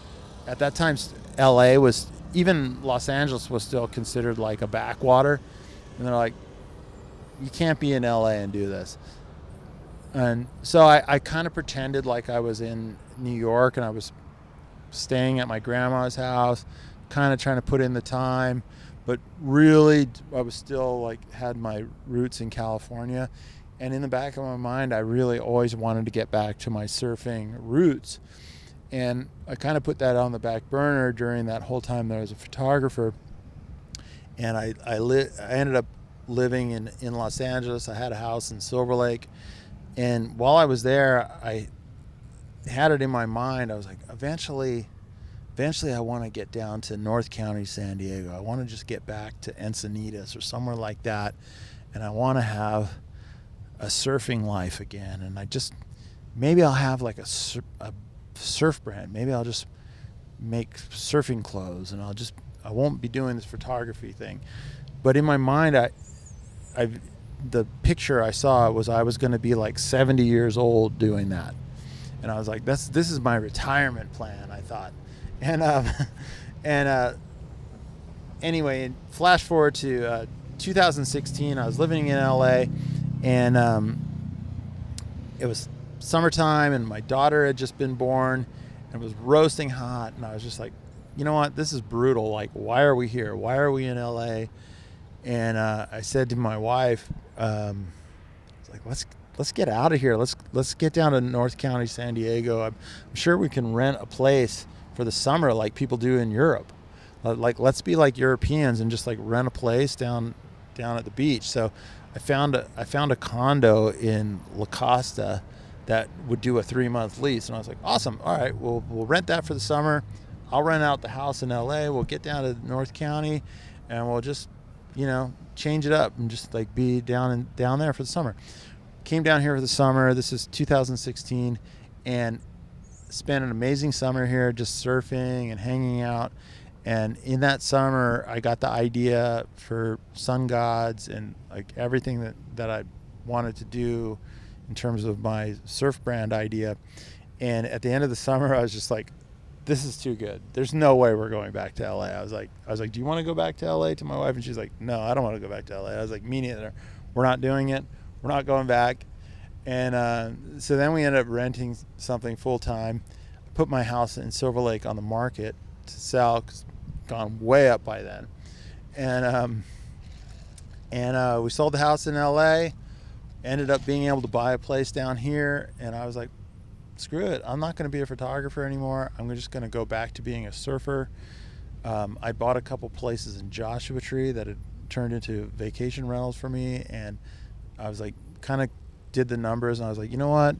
At that time, LA even Los Angeles was still considered like a backwater. And they're like, you can't be in LA and do this. And so I kind of pretended like I was in New York, and I was staying at my grandma's house, kind of trying to put in the time, but really I was still had my roots in California. And in the back of my mind, I really always wanted to get back to my surfing roots. And I kind of put that on the back burner during that whole time that I was a photographer. And I ended up living in Los Angeles. I had a house in Silver Lake. And while I was there, I had it in my mind. I was like, eventually I want to get down to North County, San Diego. I want to just get back to Encinitas or somewhere like that. And I want to have a surfing life again. And maybe I'll have like a surf brand. Maybe I'll just make surfing clothes, and I won't be doing this photography thing. But in my mind, the picture I saw was I was going to be like 70 years old doing that. And I was like, this is my retirement plan, I thought. And anyway, flash forward to 2016. I was living in LA, and it was summertime, and my daughter had just been born, and it was roasting hot. And I was just like, you know what? This is brutal. Like, why are we here? Why are we in LA? And I said to my wife, like, let's get out of here. Let's get down to North County, San Diego. I'm sure we can rent a place for the summer like people do in Europe. Like, let's be like Europeans and just like rent a place down at the beach. So I found a condo in La Costa that would do a 3-month lease, and I was like, awesome. All right, we'll rent that for the summer. I'll rent out the house in LA. We'll get down to North County, and we'll just, change it up and just like be down there for the summer. Came down here for the summer. This is 2016, and spent an amazing summer here just surfing and hanging out. And in that summer, I got the idea for Sundgodz and like everything that I wanted to do in terms of my surf brand idea. And at the end of the summer, I was just like, this is too good. There's no way we're going back to LA. I was like, do you want to go back to LA? To my wife, and she's like, no, I don't want to go back to LA. I was like, me neither. We're not doing it. We're not going back. And so then we ended up renting something full time. Put my house in Silver Lake on the market to sell, 'cause gone way up by then. And we sold the house in LA. Ended up being able to buy a place down here, and I was like, screw it. I'm not going to be a photographer anymore. I'm just going to go back to being a surfer. I bought a couple places in Joshua Tree that had turned into vacation rentals for me, and I was like, kind of did the numbers, and I was like, you know what?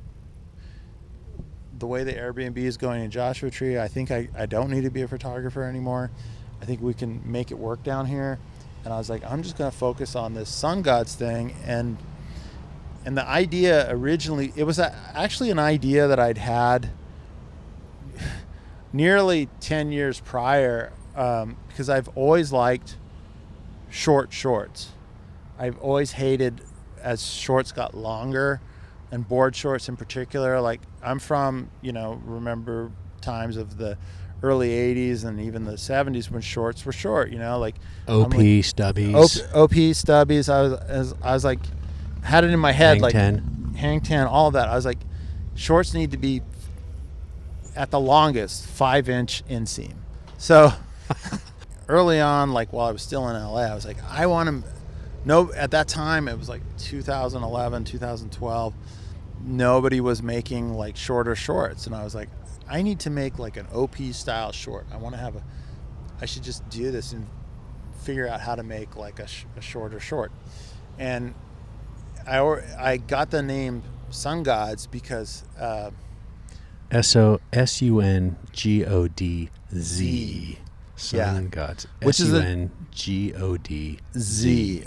The way the Airbnb is going in Joshua Tree, I think I don't need to be a photographer anymore. I think we can make it work down here. And I was like, I'm just going to focus on this Sundgodz thing. And the idea originally, it was actually an idea that I'd had nearly 10 years prior, because I've always liked short shorts. I've always hated as shorts got longer, and board shorts in particular. Like, I'm from, remember times of the early 80s and even the 70s when shorts were short, like OP stubbies. OP stubbies. I was like, had it in my head, hang 10, all of that. I was like, shorts need to be at the longest 5-inch inseam. So early on, like while I was still in LA, I was like, I want to know. At that time, it was like 2011, 2012. Nobody was making like shorter shorts, and I was like, I need to make like an OP style short. I should just do this and figure out how to make like a shorter short. And I got the name Sundgodz because Sungodz. Sundgodz. Which is Sungodz,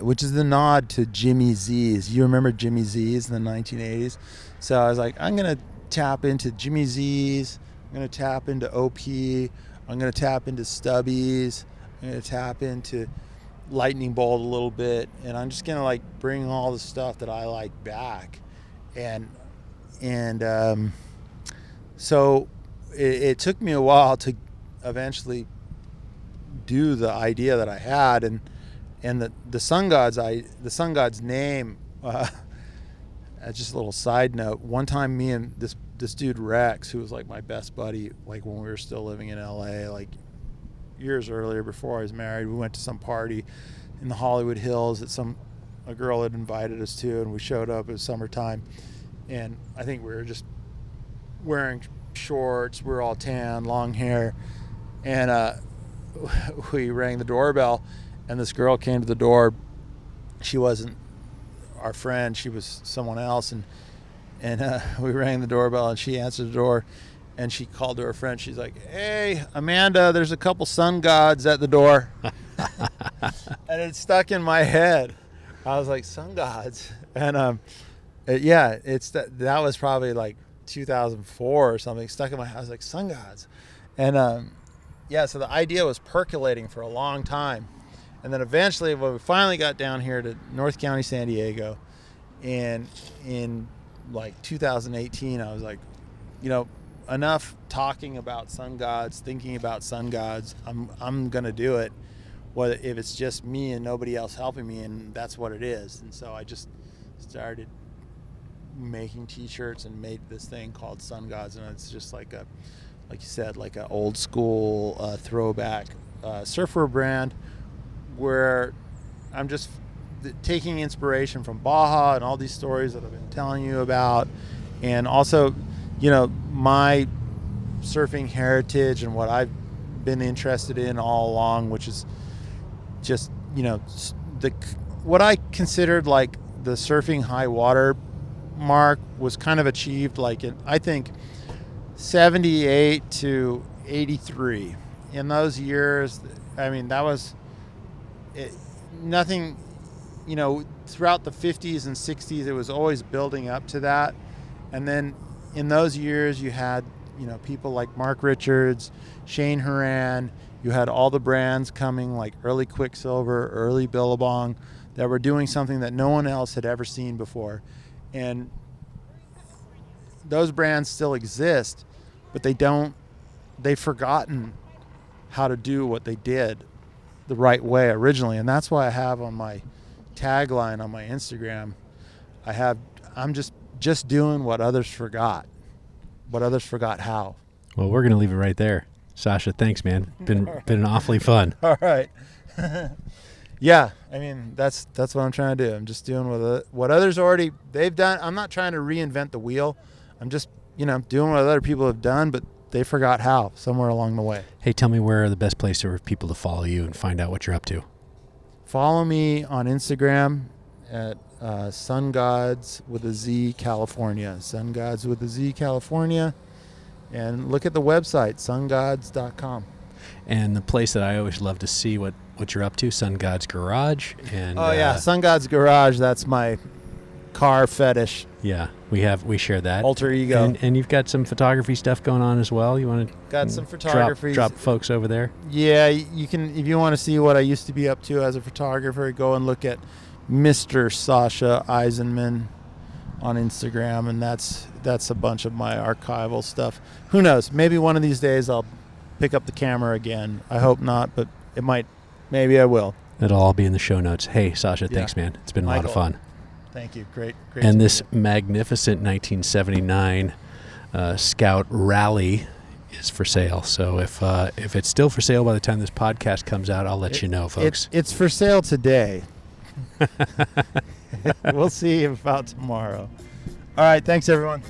which is the nod to Jimmy Z's. You remember Jimmy Z's in the 1980s? So I was like, I'm going to tap into Jimmy Z's. I'm going to tap into OP. I'm going to tap into stubbies. I'm going to tap into lightning bolt a little bit. And I'm just going to like bring all the stuff that I like back. And so it took me a while to eventually do the idea that I had, and the Sundgodz name. Just a little side note. One time, me and this dude Rex, who was like my best buddy, like when we were still living in LA, like years earlier before I was married, we went to some party in the Hollywood Hills that a girl had invited us to, and we showed up. It was summertime, and I think we were just wearing shorts. We were all tan, long hair, and we rang the doorbell, and this girl came to the door. She wasn't our friend, she was someone else, and we rang the doorbell, and she answered the door, and she called to her friend. She's like, "Hey, Amanda, there's a couple Sundgodz at the door." And it stuck in my head. I was like, Sundgodz, and that was probably like 2004 or something. Stuck in my head. I was like, Sundgodz, and so the idea was percolating for a long time. And then eventually, when we finally got down here to North County, San Diego, and in like 2018, I was like, enough talking about Sundgodz, thinking about Sundgodz. I'm gonna do it, if it's just me and nobody else helping me, and that's what it is. And so I just started making T-shirts and made this thing called Sundgodz, and it's just like you said, like an old school throwback surfer brand, where I'm just taking inspiration from Baja and all these stories that I've been telling you about, and also, my surfing heritage and what I've been interested in all along, which is just, what I considered like the surfing high water mark was kind of achieved like in, I think, 78 to 83. In those years, I mean, that was nothing, throughout the 50s and 60s, it was always building up to that. And then in those years, you had, people like Mark Richards, Shane Horan, you had all the brands coming like early Quicksilver, early Billabong, that were doing something that no one else had ever seen before. And those brands still exist, but they've forgotten how to do what they did the right way originally. And that's why I have on my tagline on my Instagram, I'm just doing what others forgot how. Well, we're going to leave it right there. Sasha, thanks, man. Been awfully fun. All right. Yeah, I mean, that's what I'm trying to do. I'm just doing what others they've done. I'm not trying to reinvent the wheel. I'm just, doing what other people have done, but they forgot how somewhere along the way. Hey, tell me where the best place for people to follow you and find out what you're up to. Follow me on Instagram at Sungodz with a Z California. Sungodz with a Z California. And look at the website, sundgodz.com. And the place that I always love to see what you're up to, Sundgodz Garage. And Sundgodz Garage. That's my car fetish. Yeah, we share that. Alter ego. And you've got some photography stuff going on as well. You want to got some photography. Drop folks over there? Yeah, you can, if you want to see what I used to be up to as a photographer, go and look at Mr. Sasha Eisenman on Instagram, and that's a bunch of my archival stuff. Who knows? Maybe one of these days I'll pick up the camera again. I hope not, but it might. Maybe I will. It'll all be in the show notes. Hey, Sasha, thanks, man. It's been Michael, a lot of fun. Thank you. Great. And this magnificent 1979 Scout Rally is for sale. So if it's still for sale by the time this podcast comes out, I'll let you know, folks. It's for sale today. We'll see about tomorrow. All right. Thanks, everyone.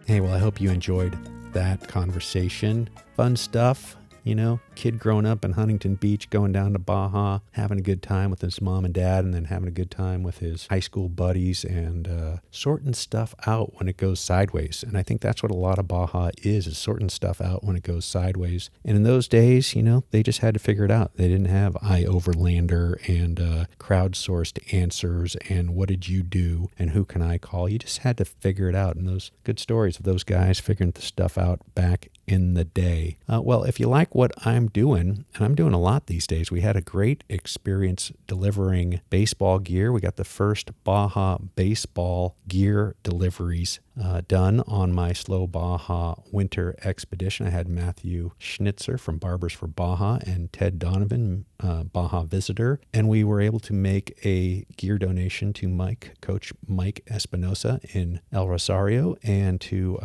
Hey, well, I hope you enjoyed that conversation. Fun stuff. You know, kid growing up in Huntington Beach, going down to Baja, having a good time with his mom and dad, and then having a good time with his high school buddies, and sorting stuff out when it goes sideways. And I think that's what a lot of Baja is sorting stuff out when it goes sideways. And in those days, you know, they just had to figure it out. They didn't have iOverlander and crowdsourced answers and what did you do and who can I call. You just had to figure it out. And those good stories of those guys figuring the stuff out back in the day. Well, if you like what I'm doing, and I'm doing a lot these days, we had a great experience delivering baseball gear. We got the first Baja baseball gear deliveries done on my Slow Baja winter expedition. I had Matthew Schnitzer from Barbers for Baja and Ted Donovan, Baja visitor, and we were able to make a gear donation to Coach Mike Espinosa in El Rosario, and to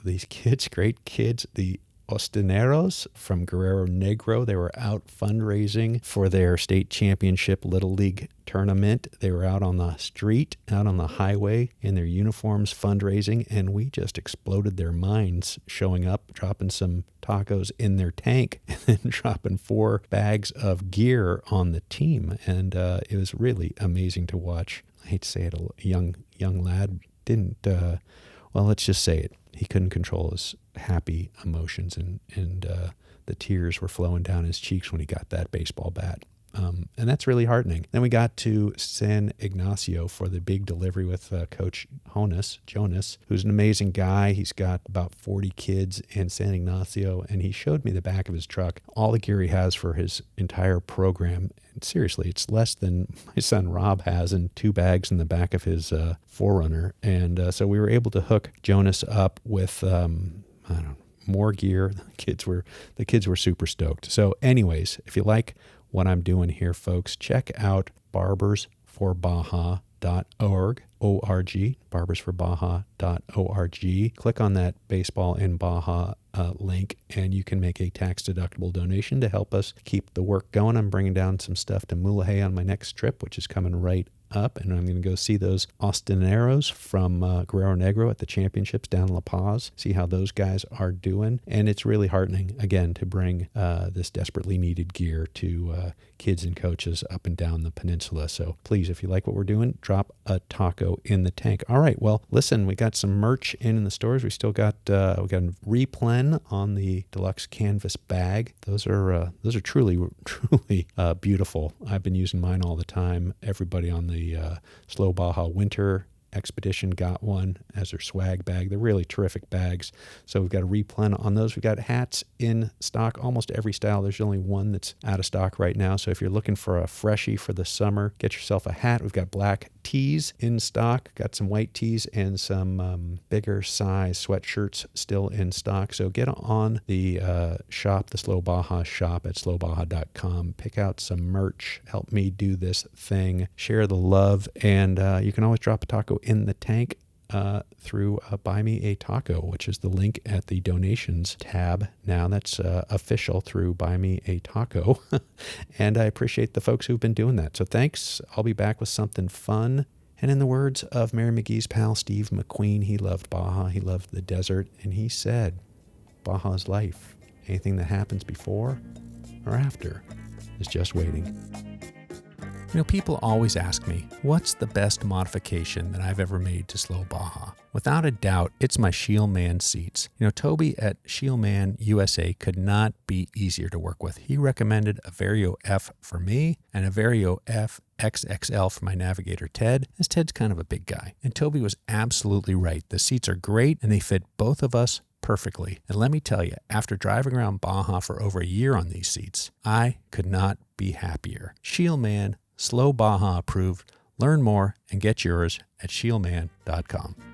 these kids, great kids, the Ostineros from Guerrero Negro. They were out fundraising for their state championship Little League tournament. They were out on the street, out on the highway in their uniforms fundraising, and we just exploded their minds, showing up, dropping some tacos in their tank, and then dropping 4 bags of gear on the team. And it was really amazing to watch. I hate to say it, a young lad didn't, well, let's just say it. He couldn't control his happy emotions, and the tears were flowing down his cheeks when he got that baseball bat. And that's really heartening. Then we got to San Ignacio for the big delivery with Coach Jonas, who's an amazing guy. He's got about 40 kids in San Ignacio, and he showed me the back of his truck, all the gear he has for his entire program. And seriously, it's less than my son Rob has in 2 bags in the back of his 4Runner. And so we were able to hook Jonas up with, more gear. The kids were super stoked. So anyways, if you like what I'm doing here, folks, check out barbersforbaja.org, O-R-G, barbersforbaja.org. Click on that Baseball in Baja link, and you can make a tax-deductible donation to help us keep the work going. I'm bringing down some stuff to Mulegé on my next trip, which is coming right up, and I'm going to go see those Ostineros from Guerrero Negro at the championships down in La Paz, see how those guys are doing. And it's really heartening, again, to bring this desperately needed gear to kids and coaches up and down the peninsula. So please, if you like what we're doing, drop a taco in the tank. All right, well, listen, we got some merch in the stores. We still got we got a replen on the deluxe canvas bag. Those are truly beautiful. I've been using mine all the time. Everybody on the Slow Baja winter expedition got one as their swag bag. They're really terrific bags. So we've got a replen on those. We've got hats in stock, almost every style. There's only one that's out of stock right now. So if you're looking for a freshie for the summer, get yourself a hat. We've got black tees in stock, got some white tees and some bigger size sweatshirts still in stock. So get on the shop, the Slow Baja shop at slowbaja.com. Pick out some merch. Help me do this thing. Share the love. And you can always drop a taco in the tank through Buy Me a Taco, which is the link at the donations tab. Now that's official through Buy Me a Taco. And I appreciate the folks who've been doing that. So thanks. I'll be back with something fun. And in the words of Mary McGee's pal Steve McQueen, he loved Baja, he loved the desert, and he said, Baja's life. Anything that happens before or after is just waiting. You know, people always ask me, what's the best modification that I've ever made to Slow Baja? Without a doubt, it's my Sheelman seats. You know, Toby at Sheelman USA could not be easier to work with. He recommended a Vario F for me and a Vario F XXL for my navigator Ted, as Ted's kind of a big guy. And Toby was absolutely right. The seats are great and they fit both of us perfectly. And let me tell you, after driving around Baja for over a year on these seats, I could not be happier. Shielman, Slow Baja approved. Learn more and get yours at shielman.com.